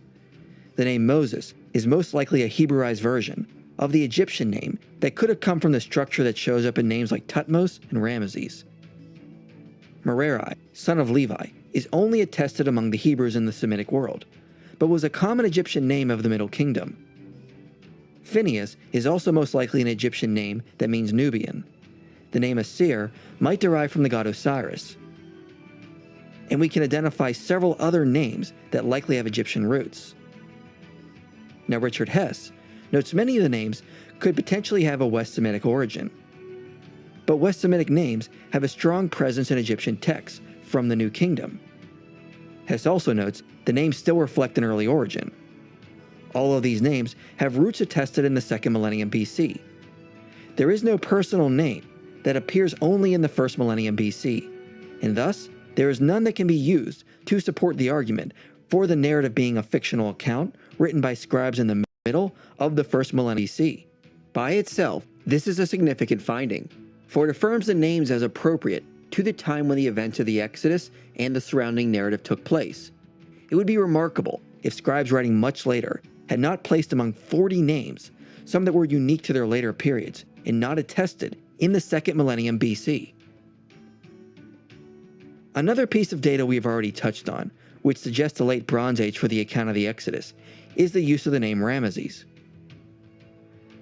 The name Moses is most likely a Hebraized version of the Egyptian name that could have come from the structure that shows up in names like Thutmose and Raamses. Merari, son of Levi, is only attested among the Hebrews in the Semitic world, but was a common Egyptian name of the Middle Kingdom. Phineas is also most likely an Egyptian name that means Nubian. The name Asir might derive from the god Osiris. And we can identify several other names that likely have Egyptian roots. Now, Richard Hess notes many of the names could potentially have a West Semitic origin. But West Semitic names have a strong presence in Egyptian texts from the New Kingdom. Hess also notes the names still reflect an early origin. All of these names have roots attested in the 2nd millennium BC. There is no personal name that appears only in the 1st millennium BC, and thus there is none that can be used to support the argument for the narrative being a fictional account written by scribes in the middle of the 1st millennium BC. By itself, this is a significant finding, for it affirms the names as appropriate to the time when the events of the Exodus and the surrounding narrative took place. It would be remarkable if scribes writing much later had not placed among 40 names some that were unique to their later periods and not attested in the 2nd millennium BC. Another piece of data we have already touched on, which suggests a late Bronze Age for the account of the Exodus, is the use of the name Raamses.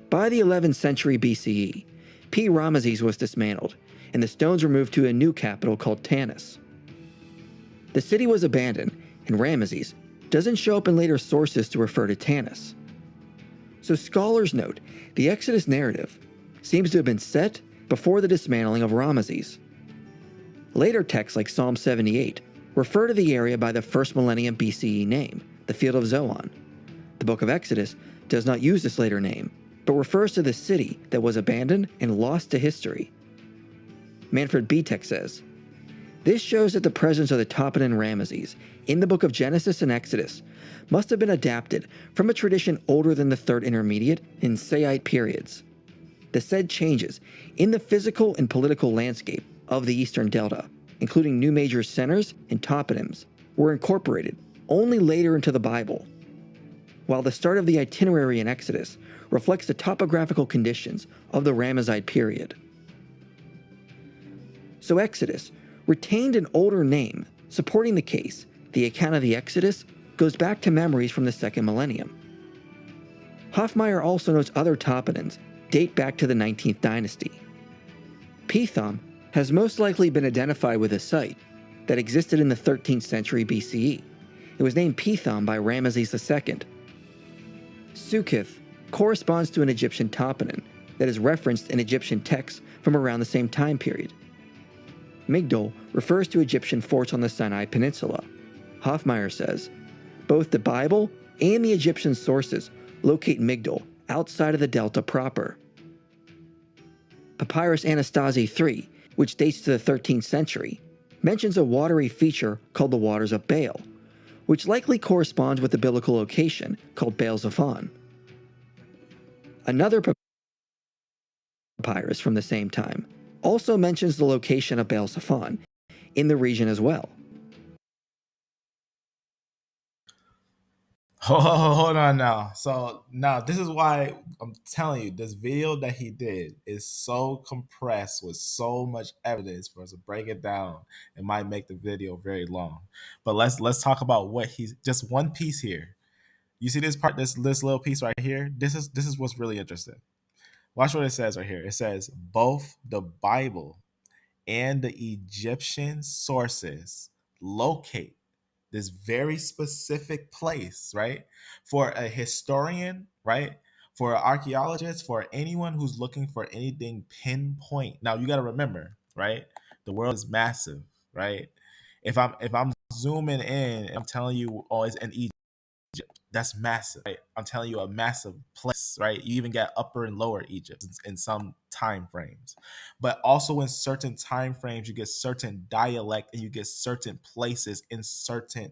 By the 11th century BCE, P. Raamses was dismantled, and the stones were moved to a new capital called Tanis. The city was abandoned, and Raamses doesn't show up in later sources to refer to Tanis. So scholars note the Exodus narrative seems to have been set before the dismantling of Raamses. Later texts like Psalm 78 refer to the area by the 1st millennium BCE name, the Field of Zoan. The book of Exodus does not use this later name, but refers to the city that was abandoned and lost to history. Manfred Betek says, "This shows that the presence of the toponym Raamses in the book of Genesis and Exodus must have been adapted from a tradition older than the 3rd intermediate and Saite periods. The said changes in the physical and political landscape of the Eastern Delta, including new major centers and toponyms, were incorporated only later into the Bible. While the start of the itinerary in Exodus reflects the topographical conditions of the Ramesside period." So Exodus retained an older name, supporting the case the account of the Exodus goes back to memories from the 2nd millennium. Hoffmeyer also notes other toponyms date back to the 19th dynasty. Pithom has most likely been identified with a site that existed in the 13th century BCE. It was named Pithom by Rameses II. Sukkith corresponds to an Egyptian toponym that is referenced in Egyptian texts from around the same time period. Migdol refers to Egyptian forts on the Sinai Peninsula. Hoffmeyer says, both the Bible and the Egyptian sources locate Migdol outside of the Delta proper. Papyrus Anastasi III, which dates to the 13th century, mentions a watery feature called the Waters of Baal, which likely corresponds with the biblical location called Baal Zephon. Another papyrus from the same time also mentions the location of Baal Zephon in the region as well. Hold on now. So now this is why I'm telling you, this video that he did is so compressed with so much evidence for us to break it down. It might make the video very long. But let's talk about what he's just one piece here. You see this part, this little piece right here? This is what's really interesting. Watch what it says right here. It says both the Bible and the Egyptian sources locate this very specific place, right? For a historian, right? For an archaeologist, for anyone who's looking for anything pinpoint. Now you got to remember, right? The world is massive, right? If I'm zooming in, I'm telling you, oh, it's in Egypt. That's massive, right? I'm telling you, a massive place, right? You even get Upper and Lower Egypt in some time frames, but also in certain time frames, you get certain dialect and you get certain places and certain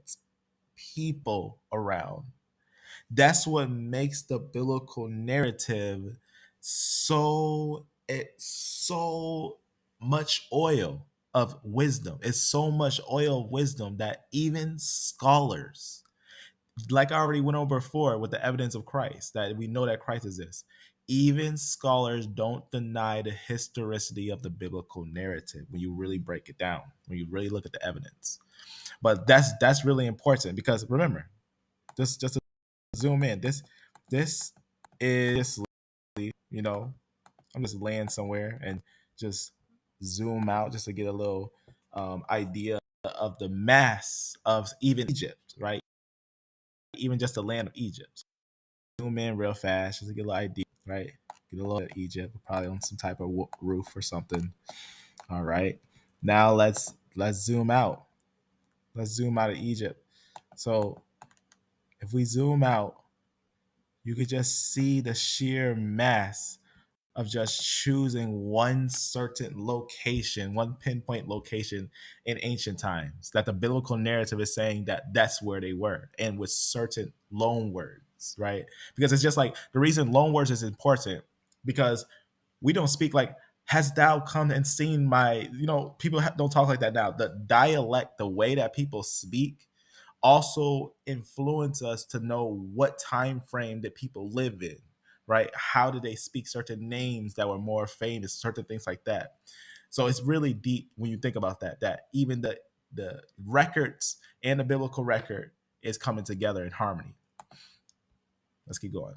people around. That's what makes the biblical narrative so much oil of wisdom. It's so much oil of wisdom that even scholars, like I already went over before with the evidence of Christ, that we know that Christ exists. Even scholars don't deny the historicity of the biblical narrative when you really break it down, when you really look at the evidence. But that's really important, because remember, just to zoom in, this is, you know, I'm just laying somewhere and just zoom out just to get a little idea of the mass of even Egypt, right? Even just the land of Egypt. Zoom in real fast just to get a little idea, right? Get a little of Egypt, probably on some type of roof or something. All right. Now let's zoom out. Let's zoom out of Egypt. So if we zoom out, you could just see the sheer mass of just choosing one certain location, one pinpoint location in ancient times, that the biblical narrative is saying that that's where they were, and with certain loan words, right? Because it's just like, the reason loan words is important, because we don't speak like, hast thou come and seen my, people don't talk like that now. The dialect, the way that people speak, also influence us to know what time frame that people live in, right? How did they speak certain names that were more famous, certain things like that. So it's really deep when you think about that even the records and the biblical record is coming together in harmony. Let's keep going.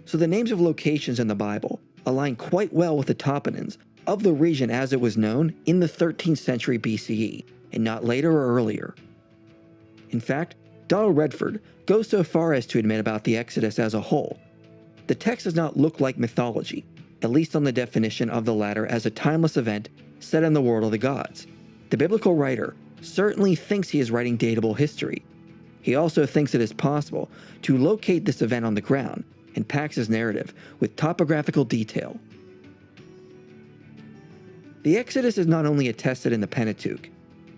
So the names of locations in the Bible align quite well with the toponyms of the region as it was known in the 13th century BCE, and not later or earlier. In fact, Donald Redford goes so far as to admit about the Exodus as a whole, the text does not look like mythology, at least on the definition of the latter as a timeless event set in the world of the gods. The biblical writer certainly thinks he is writing datable history. He also thinks it is possible to locate this event on the ground, and packs his narrative with topographical detail. The Exodus is not only attested in the Pentateuch.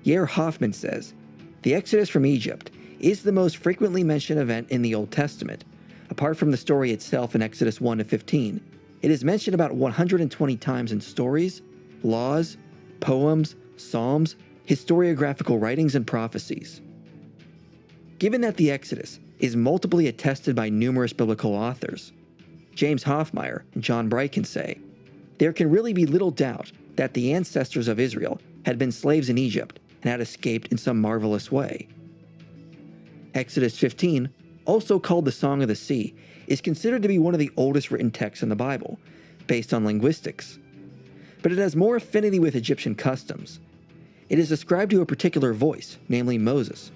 Yair Hoffman says, the Exodus from Egypt is the most frequently mentioned event in the Old Testament. Apart from the story itself in Exodus 1-15, it is mentioned about 120 times in stories, laws, poems, psalms, historiographical writings, and prophecies. Given that the Exodus is multiply attested by numerous biblical authors, James Hoffmeyer and John Bright say, there can really be little doubt that the ancestors of Israel had been slaves in Egypt and had escaped in some marvelous way. Exodus 15, also called the Song of the Sea, is considered to be one of the oldest written texts in the Bible, based on linguistics. But it has more affinity with Egyptian customs. It is ascribed to a particular voice, namely Moses,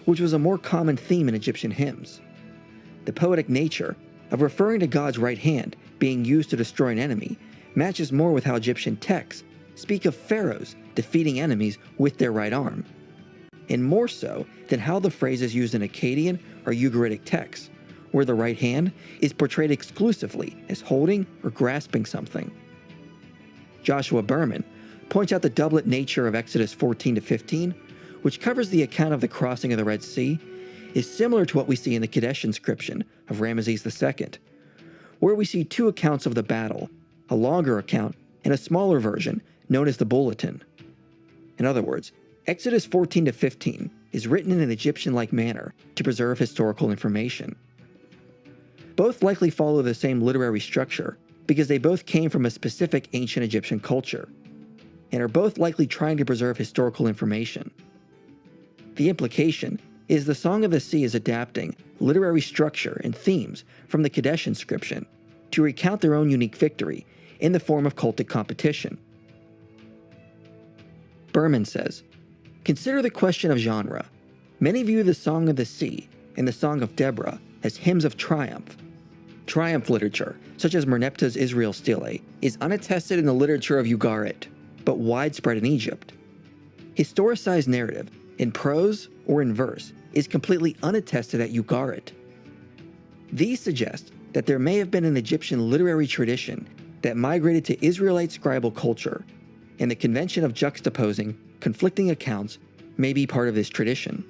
which was a more common theme in Egyptian hymns. The poetic nature of referring to God's right hand being used to destroy an enemy matches more with how Egyptian texts speak of pharaohs defeating enemies with their right arm, and more so than how the phrase is used in Akkadian or Ugaritic texts, where the right hand is portrayed exclusively as holding or grasping something. Joshua Berman points out the doublet nature of Exodus 14-15, which covers the account of the crossing of the Red Sea, is similar to what we see in the Kadesh inscription of Raamses II, where we see two accounts of the battle, a longer account and a smaller version known as the Bulletin. In other words, Exodus 14-15 is written in an Egyptian-like manner to preserve historical information. Both likely follow the same literary structure because they both came from a specific ancient Egyptian culture, and are both likely trying to preserve historical information. The implication is the Song of the Sea is adapting literary structure and themes from the Kadesh inscription to recount their own unique victory in the form of cultic competition. Berman says, consider the question of genre. Many view the Song of the Sea and the Song of Deborah as hymns of triumph. Triumph literature, such as Merneptah's Israel Stele, is unattested in the literature of Ugarit, but widespread in Egypt. Historicized narrative in prose or in verse, is completely unattested at Ugarit. These suggest that there may have been an Egyptian literary tradition that migrated to Israelite scribal culture, and the convention of juxtaposing conflicting accounts may be part of this tradition.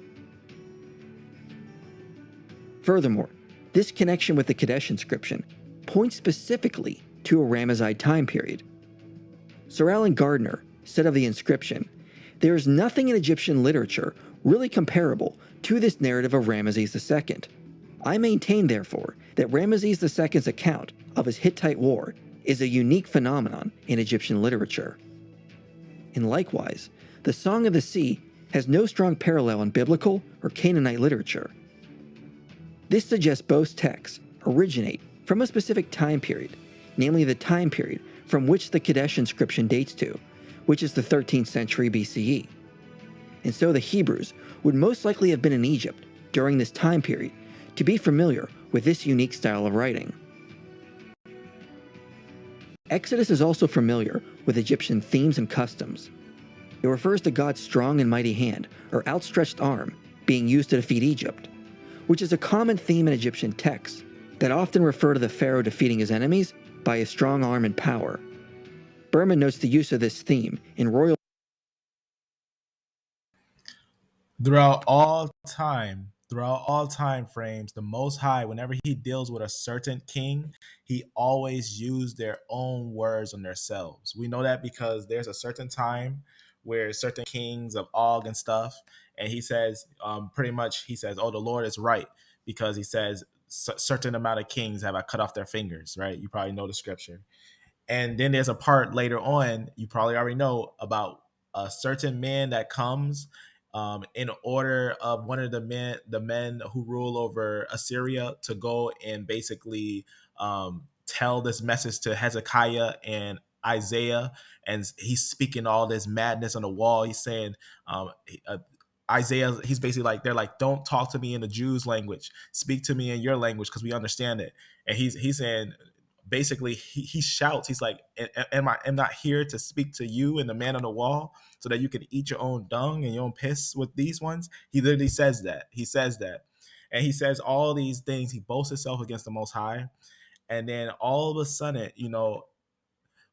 Furthermore, this connection with the Kadesh inscription points specifically to a Ramesside time period. Sir Alan Gardner said of the inscription, "There is nothing in Egyptian literature really comparable to this narrative of Ramesses II. I maintain, therefore, that Ramesses II's account of his Hittite war is a unique phenomenon in Egyptian literature." And likewise, the Song of the Sea has no strong parallel in biblical or Canaanite literature. This suggests both texts originate from a specific time period, namely the time period from which the Kadesh inscription dates to, which is the 13th century BCE. And so the Hebrews would most likely have been in Egypt during this time period to be familiar with this unique style of writing. Exodus is also familiar with Egyptian themes and customs. It refers to God's strong and mighty hand, or outstretched arm, being used to defeat Egypt, which is a common theme in Egyptian texts that often refer to the Pharaoh defeating his enemies by his strong arm and power. Berman notes the use of this theme in royal Throughout all time frames, the Most High, whenever he deals with a certain king, he always used their own words on themselves. We know that because there's a certain time where certain kings of Og and stuff, and he says, pretty much, he says, "Oh, the Lord is right," because he says, "Certain amount of kings have I cut off their fingers." Right? You probably know the scripture. And then there's a part later on, you probably already know, about a certain man that comes in order of one of the men who rule over Assyria, to go and basically tell this message to Hezekiah and Isaiah. And he's speaking all this madness on the wall. He's saying, Isaiah, he's basically like, they're like, "Don't talk to me in the Jews' language. Speak to me in your language because we understand it." And he's saying, basically, he shouts, he's like, am I not here to speak to you and the man on the wall so that you can eat your own dung and your own piss with these ones? He literally says that. And he says all these things. He boasts himself against the Most High. And then all of a sudden,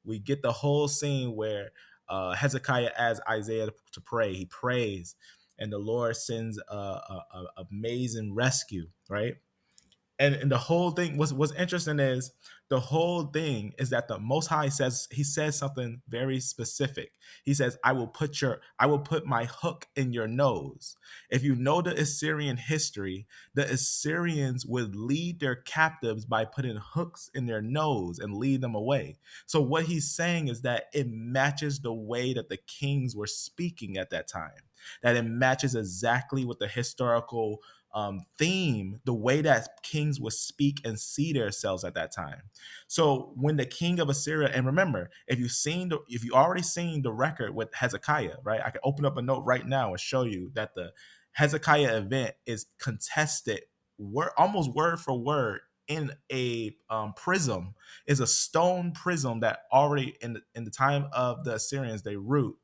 we get the whole scene where Hezekiah asks Isaiah to pray. He prays, and the Lord sends a amazing rescue, right? And the whole thing, what's interesting is, the whole thing is that the Most High says something very specific. He says, I will put my hook in your nose." If you know the Assyrian history, the Assyrians would lead their captives by putting hooks in their nose and lead them away. So what he's saying is that it matches the way that the kings were speaking at that time. That it matches exactly with the historical theme, the way that kings would speak and see themselves at that time. So when the king of Assyria, and remember, if you already seen the record with Hezekiah, right? I can open up a note right now and show you that the Hezekiah event is contested almost word for word in a prism. Is a stone prism that already in the time of the Assyrians they wrote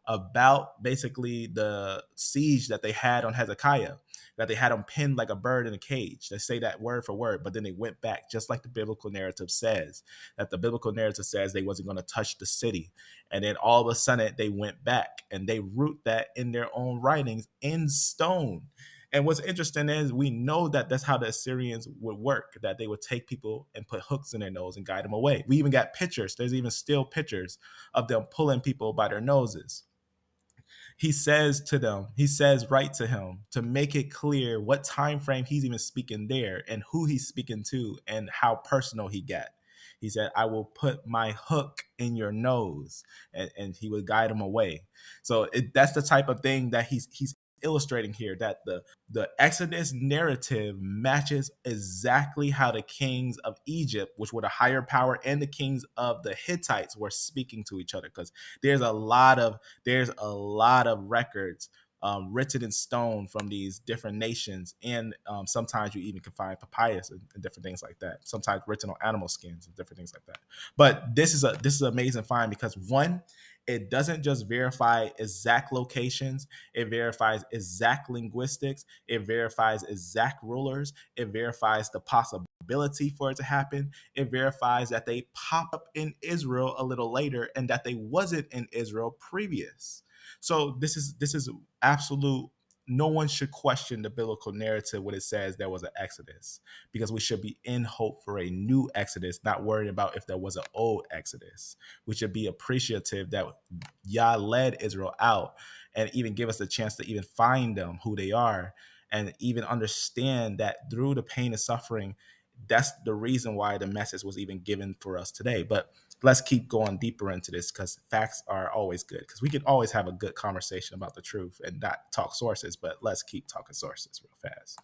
about basically the siege that they had on Hezekiah, that they had him pinned like a bird in a cage. They say that word for word, but then they went back, just like the biblical narrative says, that the biblical narrative says they wasn't going to touch the city. And then all of a sudden they went back and they wrote that in their own writings in stone. And what's interesting is, we know that that's how the Assyrians would work, that they would take people and put hooks in their nose and guide them away. We even got pictures. There's even still pictures of them pulling people by their noses. He says right to him, to make it clear what time frame he's even speaking there and who he's speaking to and how personal he got. He said, "I will put my hook in your nose," and he would guide him away. So that's the type of thing that he's illustrating here, that the Exodus narrative matches exactly how the kings of Egypt, which were the higher power, and the kings of the Hittites were speaking to each other. Because there's a lot of records written in stone from these different nations, and sometimes you even can find papyrus and different things like that. Sometimes written on animal skins and different things like that. But this is an amazing find because one, it doesn't just verify exact locations, it verifies exact linguistics, it verifies exact rulers, it verifies the possibility for it to happen, it verifies that they pop up in Israel a little later and that they wasn't in Israel previous. So this is absolute. No one should question the biblical narrative when it says there was an Exodus, because we should be in hope for a new Exodus, not worried about if there was an old Exodus. We should be appreciative that Yah led Israel out and even give us a chance to even find them, who they are, and even understand that through the pain and suffering, that's the reason why the message was even given for us today. But let's keep going deeper into this, because facts are always good, because we can always have a good conversation about the truth and not talk sources, but let's keep talking sources real fast.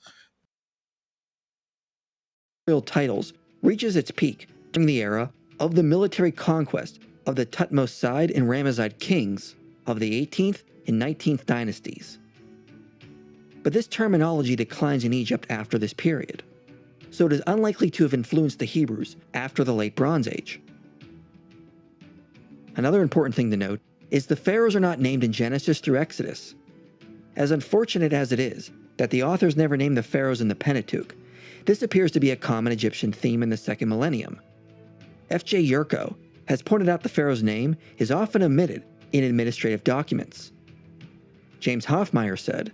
Imperial titles reaches its peak during the era of the military conquest of the Thutmose and Ramesside kings of the 18th and 19th dynasties. But this terminology declines in Egypt after this period, so it is unlikely to have influenced the Hebrews after the Late Bronze Age. Another important thing to note is the pharaohs are not named in Genesis through Exodus. As unfortunate as it is that the authors never named the pharaohs in the Pentateuch, this appears to be a common Egyptian theme in the second millennium. F.J. Yurko has pointed out the pharaoh's name is often omitted in administrative documents. James Hoffmeyer said,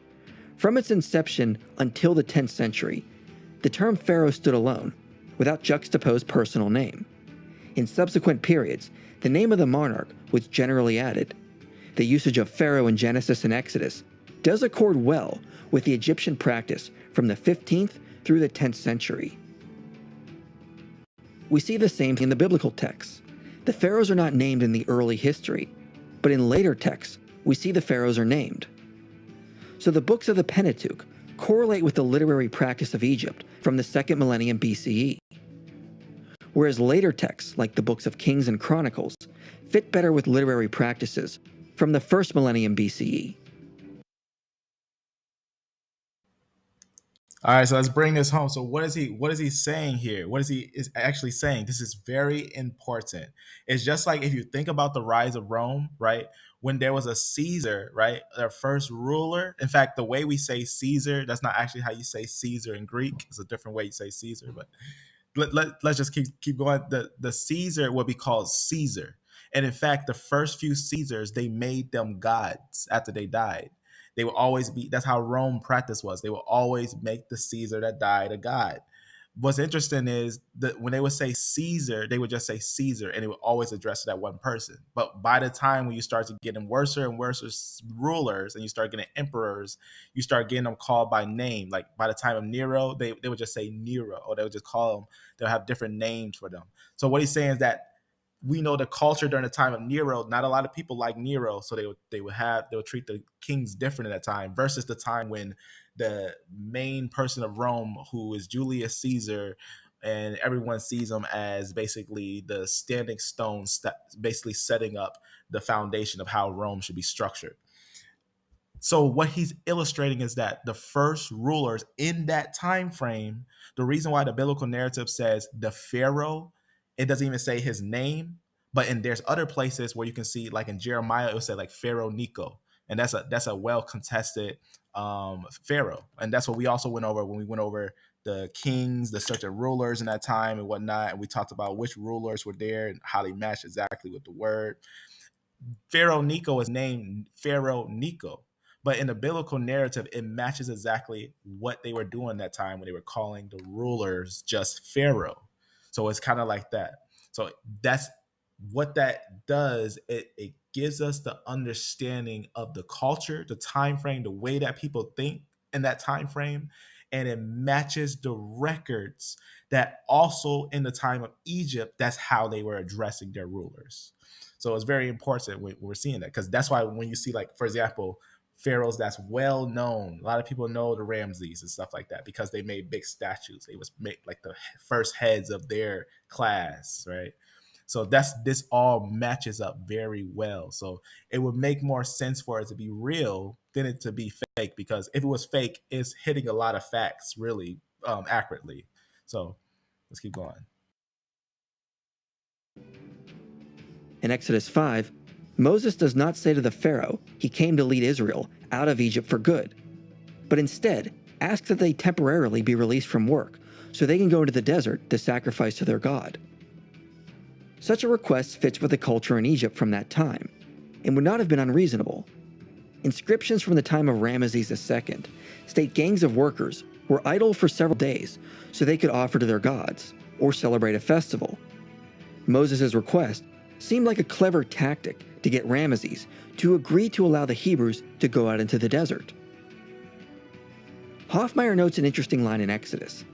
"From its inception until the 10th century, the term pharaoh stood alone, without juxtaposed personal name. In subsequent periods, the name of the monarch was generally added. The usage of pharaoh in Genesis and Exodus does accord well with the Egyptian practice from the 15th through the 10th century." We see the same thing in the biblical texts. The pharaohs are not named in the early history, but in later texts, we see the pharaohs are named. So the books of the Pentateuch correlate with the literary practice of Egypt from the 2nd millennium BCE, whereas later texts, like the books of Kings and Chronicles, fit better with literary practices from the 1st millennium BCE. All right, so let's bring this home. So what is he saying here? What is he actually saying? This is very important. It's just like if you think about the rise of Rome, right? When there was a Caesar, right? Their first ruler. In fact, the way we say Caesar, that's not actually how you say Caesar in Greek. It's a different way you say Caesar, but let's just keep going. The Caesar would be called Caesar. And in fact, the first few Caesars, they made them gods after they died. They will always be, that's how Rome practice was. They will always make the Caesar that died a god. What's interesting is that when they would say Caesar, they would just say Caesar, and it would always address that one person. But by the time when you start to getting worse and worse rulers and you start getting emperors, you start getting them called by name. Like by the time of Nero, they would just say Nero, or they would just call them, they'll have different names for them. So what he's saying is that we know the culture during the time of Nero, not a lot of people like Nero, so they would treat the kings different at that time versus the time when the main person of Rome, who is Julius Caesar, and everyone sees him as basically the standing stone, basically setting up the foundation of how Rome should be structured. So what he's illustrating is that the first rulers in that time frame, the reason why the biblical narrative says the Pharaoh, it doesn't even say his name, but there's other places where you can see, like in Jeremiah, it will say like Pharaoh Necho, and that's a well contested Pharaoh, and that's what we also went over when we went over the kings, the certain rulers in that time and whatnot, and we talked about which rulers were there and how they matched exactly with the word. Pharaoh Necho is named Pharaoh Necho, but in the biblical narrative, it matches exactly what they were doing that time when they were calling the rulers just Pharaoh. So it's kind of like that. So that's what that does. It gives us the understanding of the culture, the time frame, the way that people think in that time frame, and it matches the records that also in the time of Egypt, that's how they were addressing their rulers. So it's very important when we're seeing that, because that's why when you see, like, for example, pharaohs that's well known, a lot of people know the Raamses and stuff like that because they made big statues. They was made like the first heads of their class, right? So this all matches up very well. So it would make more sense for it to be real authentic to be fake, because if it was fake, it's hitting a lot of facts really accurately. So let's keep going. In Exodus 5, Moses does not say to the Pharaoh he came to lead Israel out of Egypt for good, but instead asks that they temporarily be released from work so they can go into the desert to sacrifice to their God. Such a request fits with the culture in Egypt from that time and would not have been unreasonable. Inscriptions from the time of Raamses II state gangs of workers were idle for several days so they could offer to their gods or celebrate a festival. Moses' request seemed like a clever tactic to get Raamses to agree to allow the Hebrews to go out into the desert. Hoffmeyer notes an interesting line in Exodus.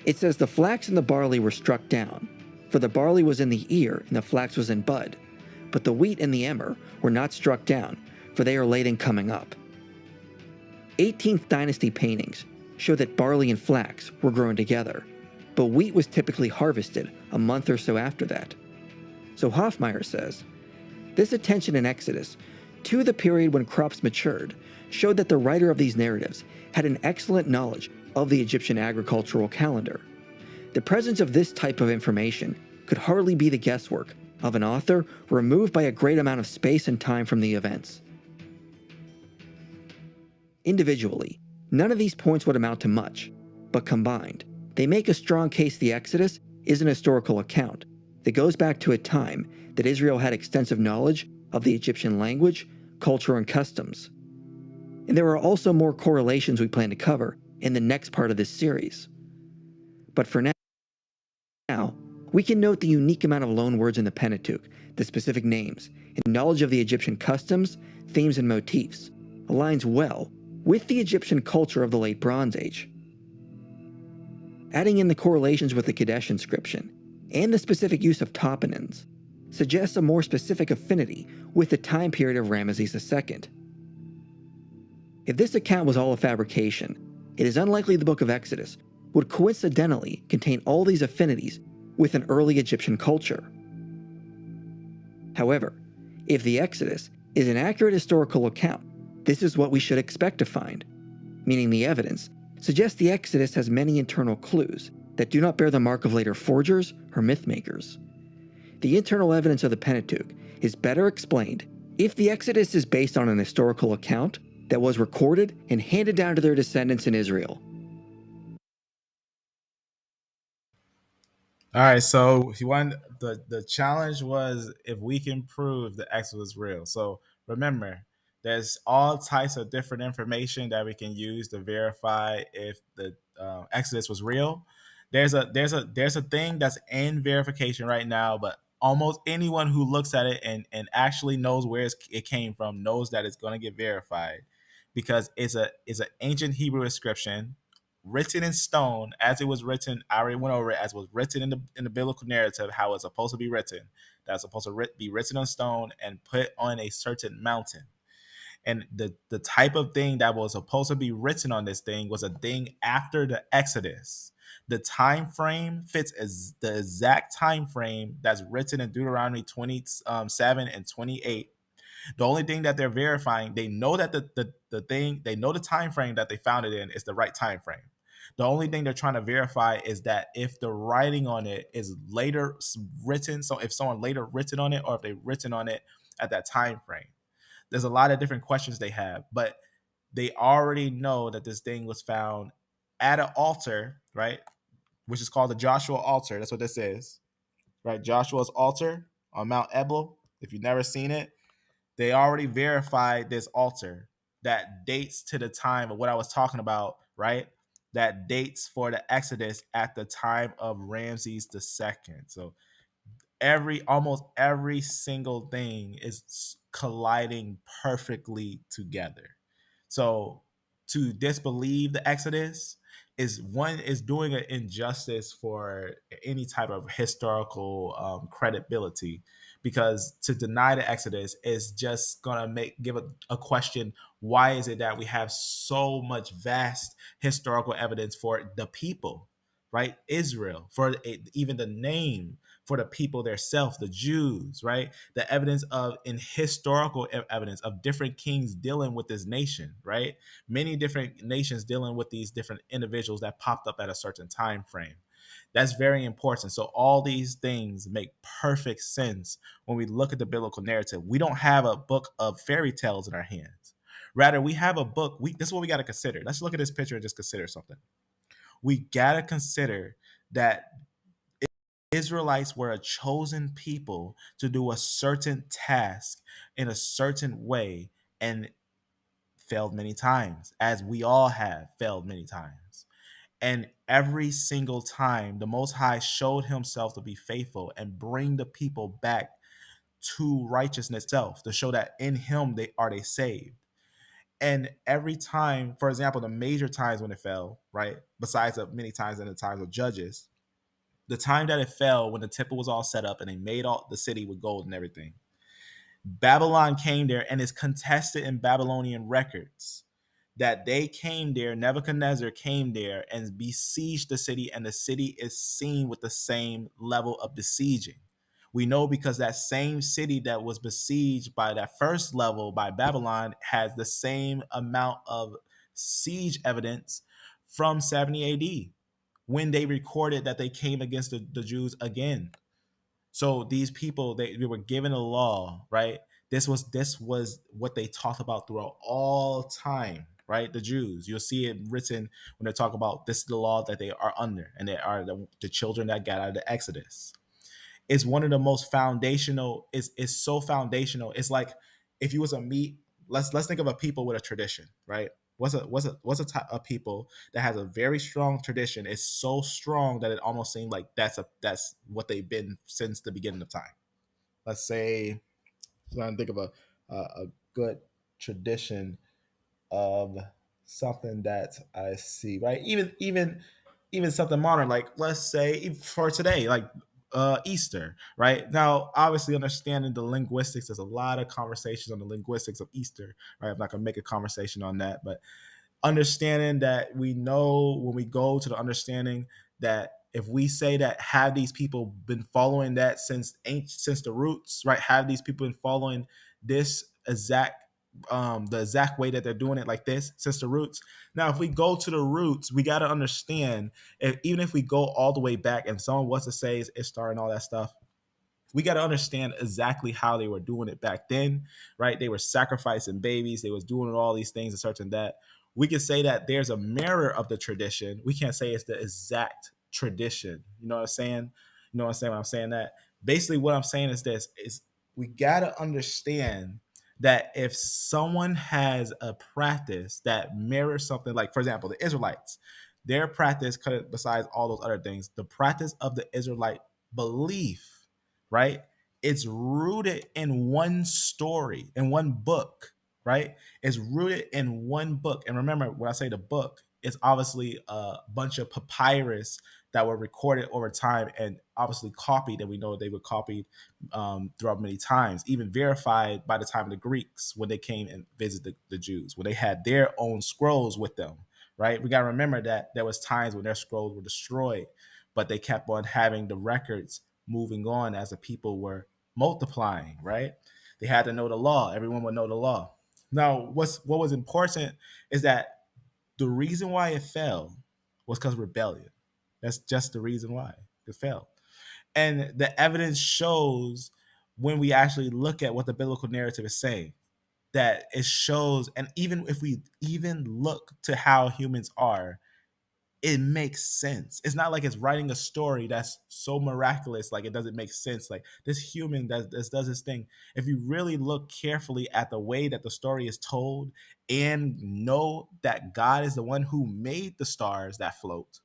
It says the flax and the barley were struck down, for the barley was in the ear and the flax was in bud, but the wheat and the emmer were not struck down, for they are late in coming up. 18th dynasty paintings show that barley and flax were grown together, but wheat was typically harvested a month or so after that. So Hoffmeyer says, this attention in Exodus to the period when crops matured showed that the writer of these narratives had an excellent knowledge of the Egyptian agricultural calendar. The presence of this type of information could hardly be the guesswork of an author removed by a great amount of space and time from the events. Individually, none of these points would amount to much, but combined, they make a strong case the Exodus is an historical account that goes back to a time that Israel had extensive knowledge of the Egyptian language, culture, and customs. And there are also more correlations we plan to cover in the next part of this series. But for now, we can note the unique amount of loan words in the Pentateuch, the specific names, and knowledge of the Egyptian customs, themes, and motifs aligns well with the Egyptian culture of the Late Bronze Age. Adding in the correlations with the Kadesh inscription and the specific use of toponyms suggests a more specific affinity with the time period of Raamses II. If this account was all a fabrication, it is unlikely the book of Exodus would coincidentally contain all these affinities with an early Egyptian culture. However, if the Exodus is an accurate historical account, this is what we should expect to find, meaning the evidence suggests the Exodus has many internal clues that do not bear the mark of later forgers or mythmakers. The internal evidence of the Pentateuch is better explained if the Exodus is based on an historical account that was recorded and handed down to their descendants in Israel. All right, so the challenge was if we can prove the Exodus was real. So remember, there's all types of different information that we can use to verify if the Exodus was real. There's a thing that's in verification right now, but almost anyone who looks at it and actually knows where it came from knows that it's going to get verified, because it's an ancient Hebrew inscription written in stone as it was written. I already went over it as it was written in the biblical narrative, how it's supposed to be written. That's supposed to be written on stone and put on a certain mountain. And the type of thing that was supposed to be written on this thing was a thing after the Exodus. The time frame fits as the exact time frame that's written in Deuteronomy 27 and 28. The only thing that they're verifying, they know that the thing, they know the time frame that they found it in is the right time frame. The only thing they're trying to verify is that if the writing on it is later written, so if someone later written on it, or if they written on it at that time frame. There's a lot of different questions they have, but they already know that this thing was found at an altar, right? Which is called the Joshua altar. That's what this is, right? Joshua's altar on Mount Ebal. If you've never seen it, they already verified this altar that dates to the time of what I was talking about, right? That dates for the Exodus at the time of Ramses II. So almost every single thing is colliding perfectly together. So to disbelieve the Exodus is doing an injustice for any type of historical credibility, because to deny the Exodus is just gonna give a question: why is it that we have so much vast historical evidence for the people, right? Israel, for even the name for the people themselves, the Jews, right? The evidence of in historical evidence of different kings dealing with this nation, right? Many different nations dealing with these different individuals that popped up at a certain time frame. That's very important. So all these things make perfect sense when we look at the biblical narrative. We don't have a book of fairy tales in our hands. Rather, we have a book. This is what we got to consider. Let's look at this picture and just consider something. We got to consider that Israelites were a chosen people to do a certain task in a certain way and failed many times, as we all have failed many times. And every single time, the Most High showed himself to be faithful and bring the people back to righteousness itself, to show that in him they saved. And every time, for example, the major times when it fell, right, besides the many times in the times of Judges, the time that it fell when the temple was all set up and they made all the city with gold and everything, Babylon came there, and is contested in Babylonian records that they came there, Nebuchadnezzar came there and besieged the city, and the city is seen with the same level of besieging. We know because that same city that was besieged by that first level by Babylon has the same amount of siege evidence from 70 AD when they recorded that they came against the Jews again. So these people, they were given a law, right? This was what they talked about throughout all time, right? The Jews, you'll see it written when they talk about this is the law that they are under, and they are the children that got out of the Exodus. It's one of the most foundational. It's so foundational. It's like if you was a meet. Let's think of a people with a tradition, right? What's a type of people that has a very strong tradition? It's so strong that it almost seems like that's what they've been since the beginning of time. Let's say, trying to think of a good tradition of something that I see, right? Even something modern, like let's say for today, like Easter, right? Now, obviously, understanding the linguistics, there's a lot of conversations on the linguistics of Easter, right? I'm not gonna make a conversation on that, but understanding that we know when we go to the understanding that if we say that have these people been following that since the roots, right? Have these people been following this exact the exact way that they're doing it like this since the roots. Now, if we go to the roots, we got to understand even if we go all the way back and someone wants to say it's Ishtar and all that stuff, we got to understand exactly how they were doing it back then, right? They were sacrificing babies. They was doing all these things and such and that. We can say that there's a mirror of the tradition. We can't say it's the exact tradition. You know what I'm saying? You know what I'm saying when I'm saying that? Basically, what I'm saying is this, is we got to understand that if someone has a practice that mirrors something, like, for example, the Israelites, their practice, besides all those other things, the practice of the Israelite belief, right? It's rooted in one story, in one book, right? It's rooted in one book. And remember, when I say the book, it's obviously a bunch of papyrus that were recorded over time and obviously copied. And we know they were copied throughout many times, even verified by the time of the Greeks when they came and visited the Jews, when they had their own scrolls with them, right? We got to remember that there was times when their scrolls were destroyed, but they kept on having the records moving on as the people were multiplying, right? They had to know the law. Everyone would know the law. Now, what was important is that the reason why it fell was because of rebellion. That's just the reason why it fell. And the evidence shows when we actually look at what the biblical narrative is saying, that it shows, and even if we even look to how humans are, it makes sense. It's not like it's writing a story that's so miraculous, like it doesn't make sense. Like this human that does this thing. If you really look carefully at the way that the story is told and know that God is the one who made the stars that float,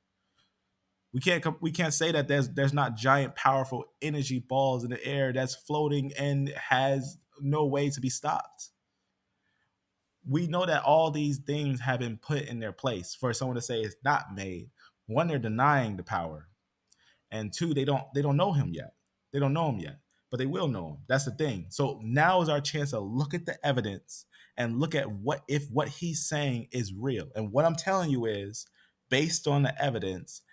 we can't say that there's not giant, powerful energy balls in the air that's floating and has no way to be stopped. We know that all these things have been put in their place. For someone to say it's not made, one, they're denying the power, and two, they don't know him yet. They don't know him yet, but they will know him. That's the thing. So now is our chance to look at the evidence and look at what he's saying is real. And what I'm telling you is, based on the evidence,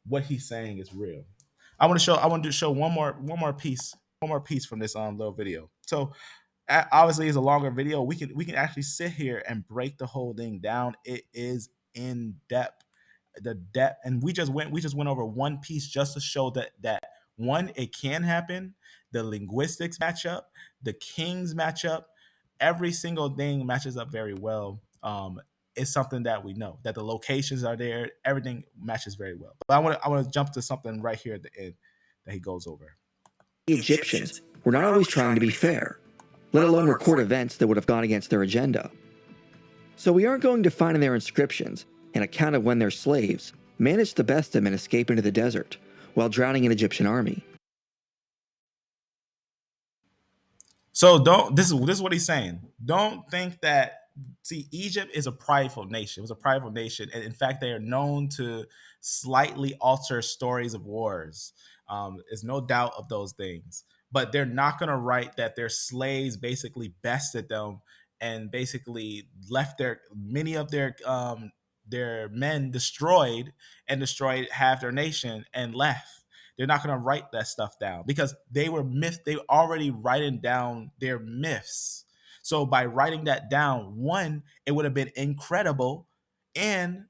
what he's saying is real. I want to show one more piece from this little video. So obviously it's a longer video. We can actually sit here and break the whole thing down. It is in depth, the depth, and we just went over one piece just to show that one, it can happen. The linguistics match up, the kings match up, every single thing matches up very well. It's something that we know, that the locations are there, everything matches very well. But I want to jump to something right here at the end that he goes over. The Egyptians were not always trying to be fair, let alone record events that would have gone against their agenda. So we aren't going to find in their inscriptions an account of when their slaves managed to best them and escape into the desert while drowning an Egyptian army. So this is what he's saying. Don't think that, see, Egypt is a prideful nation. It was a prideful nation. And in fact, they are known to slightly alter stories of wars. There's no doubt of those things. But they're not going to write that their slaves basically bested them and basically left many of their men destroyed and destroyed half their nation and left. They're not going to write that stuff down because they were already writing down their myths. So by writing that down, one, it would have been incredible, and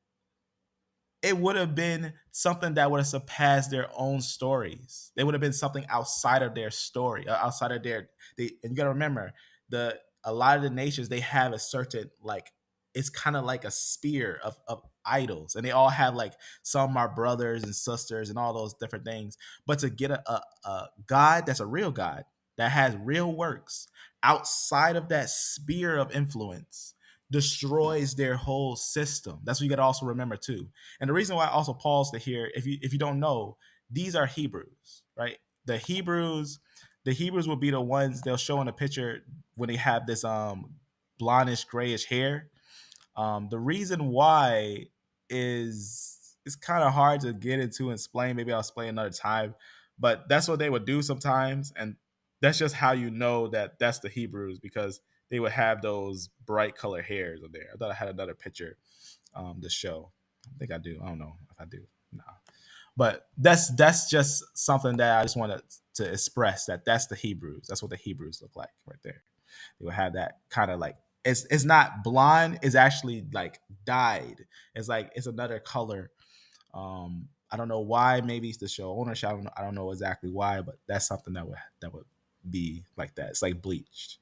it would have been something that would have surpassed their own stories. They would have been something outside of their story, outside of and you got to remember, a lot of the nations, they have a certain, like, it's kind of like a spear of idols, and they all have, like, some are brothers and sisters and all those different things. But to get a God that's a real God that has real works outside of that sphere of influence destroys their whole system. That's what you got to also remember too. And the reason why I also paused to here, if you don't know, these are Hebrews, right? The Hebrews will be the ones they'll show in a picture when they have this blondish grayish hair. The reason why is it's kind of hard to get into and explain. Maybe I'll explain another time. But that's what they would do sometimes, and that's just how you know that that's the Hebrews, because they would have those bright color hairs on there. I thought I had another picture to show. I think I do. I don't know if I do. No. But that's just something that I just wanted to express, that that's the Hebrews. That's what the Hebrews look like right there. They would have that kind of, like, it's not blonde, it's actually like dyed. It's like it's another color. I don't know why. Maybe it's to show ownership. I don't know exactly why, but that's something that would be like that. It's like bleached.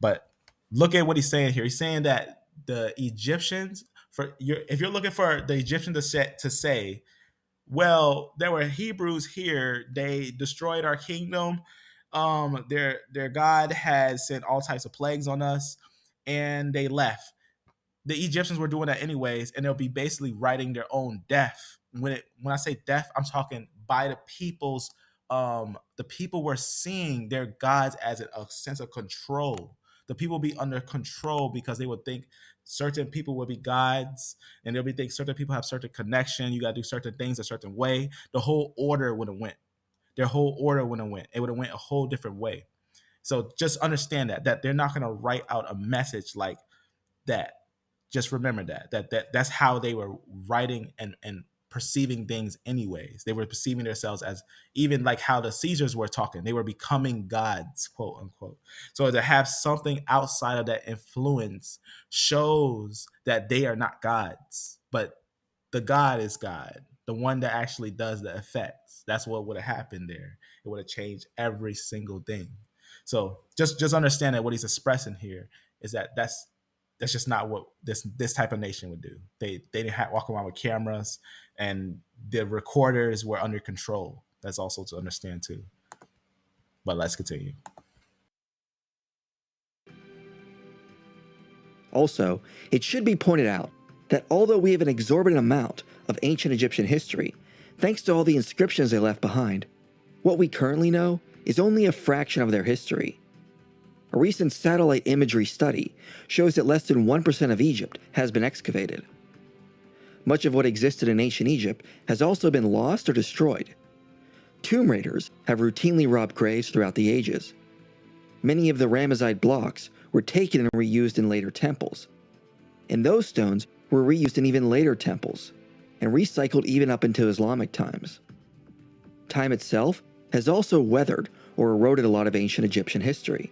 But look at what he's saying here. He's saying that the Egyptians, if you're looking for the Egyptians to say, well, there were Hebrews here, they destroyed our kingdom. Their God has sent all types of plagues on us, and they left. The Egyptians were doing that anyways, and they'll be basically writing their own death. When I say death, I'm talking by the people's. The people were seeing their gods as a sense of control. The people be under control because they would think certain people would be gods, and they'll be think certain people have certain connection. You got to do certain things a certain way. The whole order would have went. Their whole order would have went. It would have went a whole different way. So just understand that they're not going to write out a message like that. Just remember that's how they were writing and perceiving things anyways. They were perceiving themselves as, even like how the Caesars were talking, they were becoming gods, quote unquote. So to have something outside of that influence shows that they are not gods, but the God is God, the one that actually does the effects. That's what would have happened there. It would have changed every single thing. So just understand that what he's expressing here is that's just not what this type of nation would do. They didn't walk around with cameras, and the recorders were under control. That's also to understand too. But let's continue. Also, it should be pointed out that although we have an exorbitant amount of ancient Egyptian history, thanks to all the inscriptions they left behind, what we currently know is only a fraction of their history. A recent satellite imagery study shows that less than 1% of Egypt has been excavated. Much of what existed in ancient Egypt has also been lost or destroyed. Tomb raiders have routinely robbed graves throughout the ages. Many of the Ramesside blocks were taken and reused in later temples, and those stones were reused in even later temples, and recycled even up into Islamic times. Time itself has also weathered or eroded a lot of ancient Egyptian history,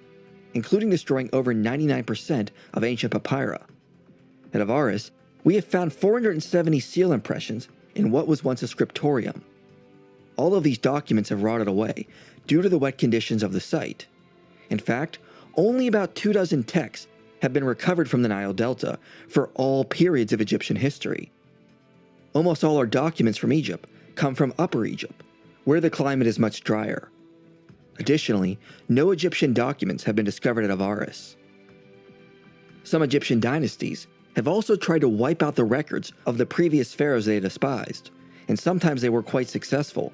including destroying over 99% of ancient papyri. At Avaris, we have found 470 seal impressions in what was once a scriptorium. All of these documents have rotted away due to the wet conditions of the site. In fact, only about 24 texts have been recovered from the Nile Delta for all periods of Egyptian history. Almost all our documents from Egypt come from Upper Egypt, where the climate is much drier. Additionally, no Egyptian documents have been discovered at Avaris. Some Egyptian dynasties have also tried to wipe out the records of the previous pharaohs they despised, and sometimes they were quite successful.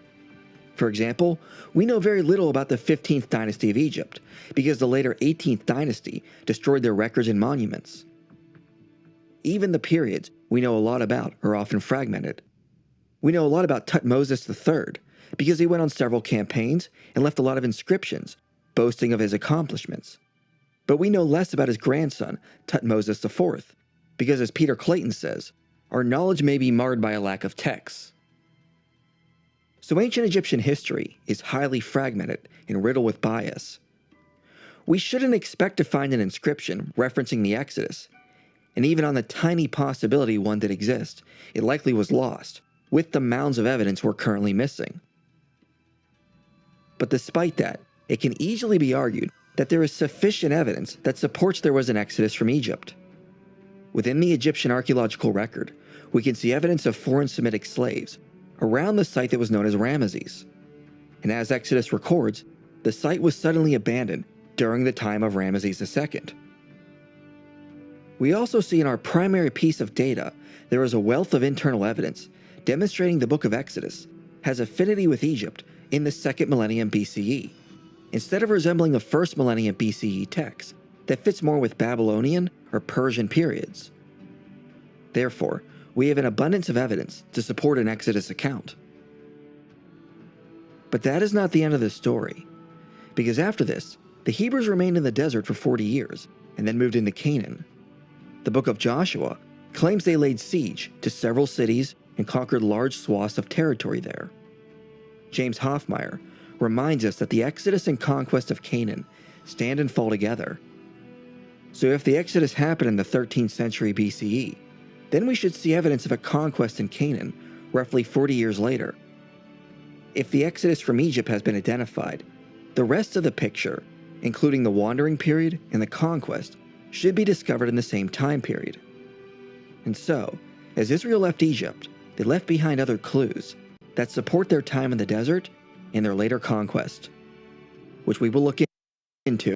For example, we know very little about the 15th dynasty of Egypt, because the later 18th dynasty destroyed their records and monuments. Even the periods we know a lot about are often fragmented. We know a lot about Thutmose III, because he went on several campaigns and left a lot of inscriptions, boasting of his accomplishments. But we know less about his grandson, Thutmose IV, because as Peter Clayton says, our knowledge may be marred by a lack of texts. So ancient Egyptian history is highly fragmented and riddled with bias. We shouldn't expect to find an inscription referencing the Exodus, and even on the tiny possibility one did exist, it likely was lost, with the mounds of evidence we're currently missing. But despite that, it can easily be argued that there is sufficient evidence that supports there was an Exodus from Egypt. Within the Egyptian archaeological record, we can see evidence of foreign Semitic slaves around the site that was known as Raamses. And as Exodus records, the site was suddenly abandoned during the time of Raamses II. We also see in our primary piece of data there is a wealth of internal evidence demonstrating the book of Exodus has affinity with Egypt in the 2nd millennium BCE, instead of resembling a 1st millennium BCE text that fits more with Babylonian or Persian periods. Therefore, we have an abundance of evidence to support an Exodus account. But that is not the end of the story, because after this, the Hebrews remained in the desert for 40 years and then moved into Canaan. The book of Joshua claims they laid siege to several cities and conquered large swaths of territory there. James Hoffmeyer reminds us that the Exodus and conquest of Canaan stand and fall together. So if the Exodus happened in the 13th century BCE, then we should see evidence of a conquest in Canaan roughly 40 years later. If the Exodus from Egypt has been identified, the rest of the picture, including the wandering period and the conquest, should be discovered in the same time period. And so, as Israel left Egypt, they left behind other clues that support their time in the desert and their later conquest, which we will look into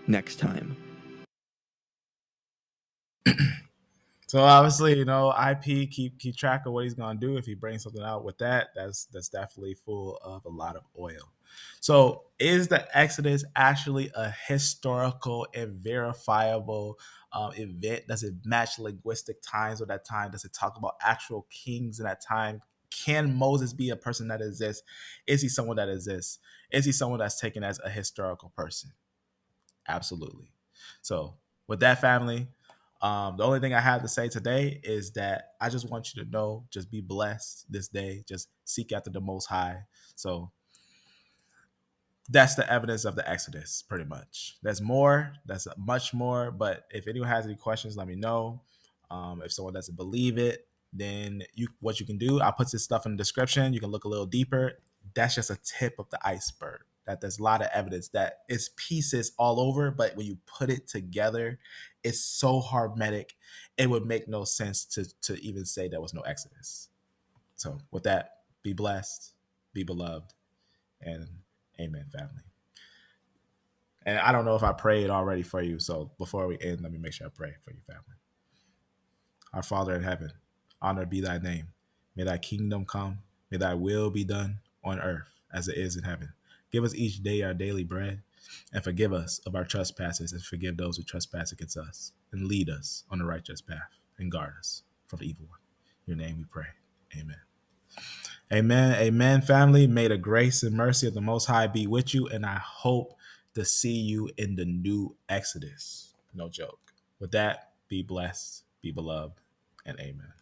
next time. So obviously, IP keep track of what he's gonna do if he brings something out with that. That's definitely full of a lot of oil. So is the Exodus actually a historical and verifiable event? Does it match linguistic times of that time? Does it talk about actual kings in that time? Can Moses be a person that exists? Is he someone that exists? Is he someone that's taken as a historical person? Absolutely. So with that, family, the only thing I have to say today is that I just want you to know, just be blessed this day. Just seek after the Most High. So that's the evidence of the Exodus, pretty much. There's more. That's much more. But if anyone has any questions, let me know. If someone doesn't believe it, then what you can do, I'll put this stuff in the description. You can look a little deeper. That's just a tip of the iceberg. That there's a lot of evidence that it's pieces all over, but when you put it together, it's so hermetic, it would make no sense to even say there was no Exodus. So with that, be blessed, be beloved, and amen, family. And I don't know if I prayed already for you, so before we end, let me make sure I pray for you, family. Our Father in heaven, honored be thy name. May thy kingdom come, may thy will be done on earth as it is in heaven. Give us each day our daily bread, and forgive us of our trespasses, and forgive those who trespass against us. And lead us on the righteous path, and guard us from the evil one. In your name we pray. Amen. Amen. Amen, family. May the grace and mercy of the Most High be with you, and I hope to see you in the new Exodus. No joke. With that, be blessed, be beloved, and amen.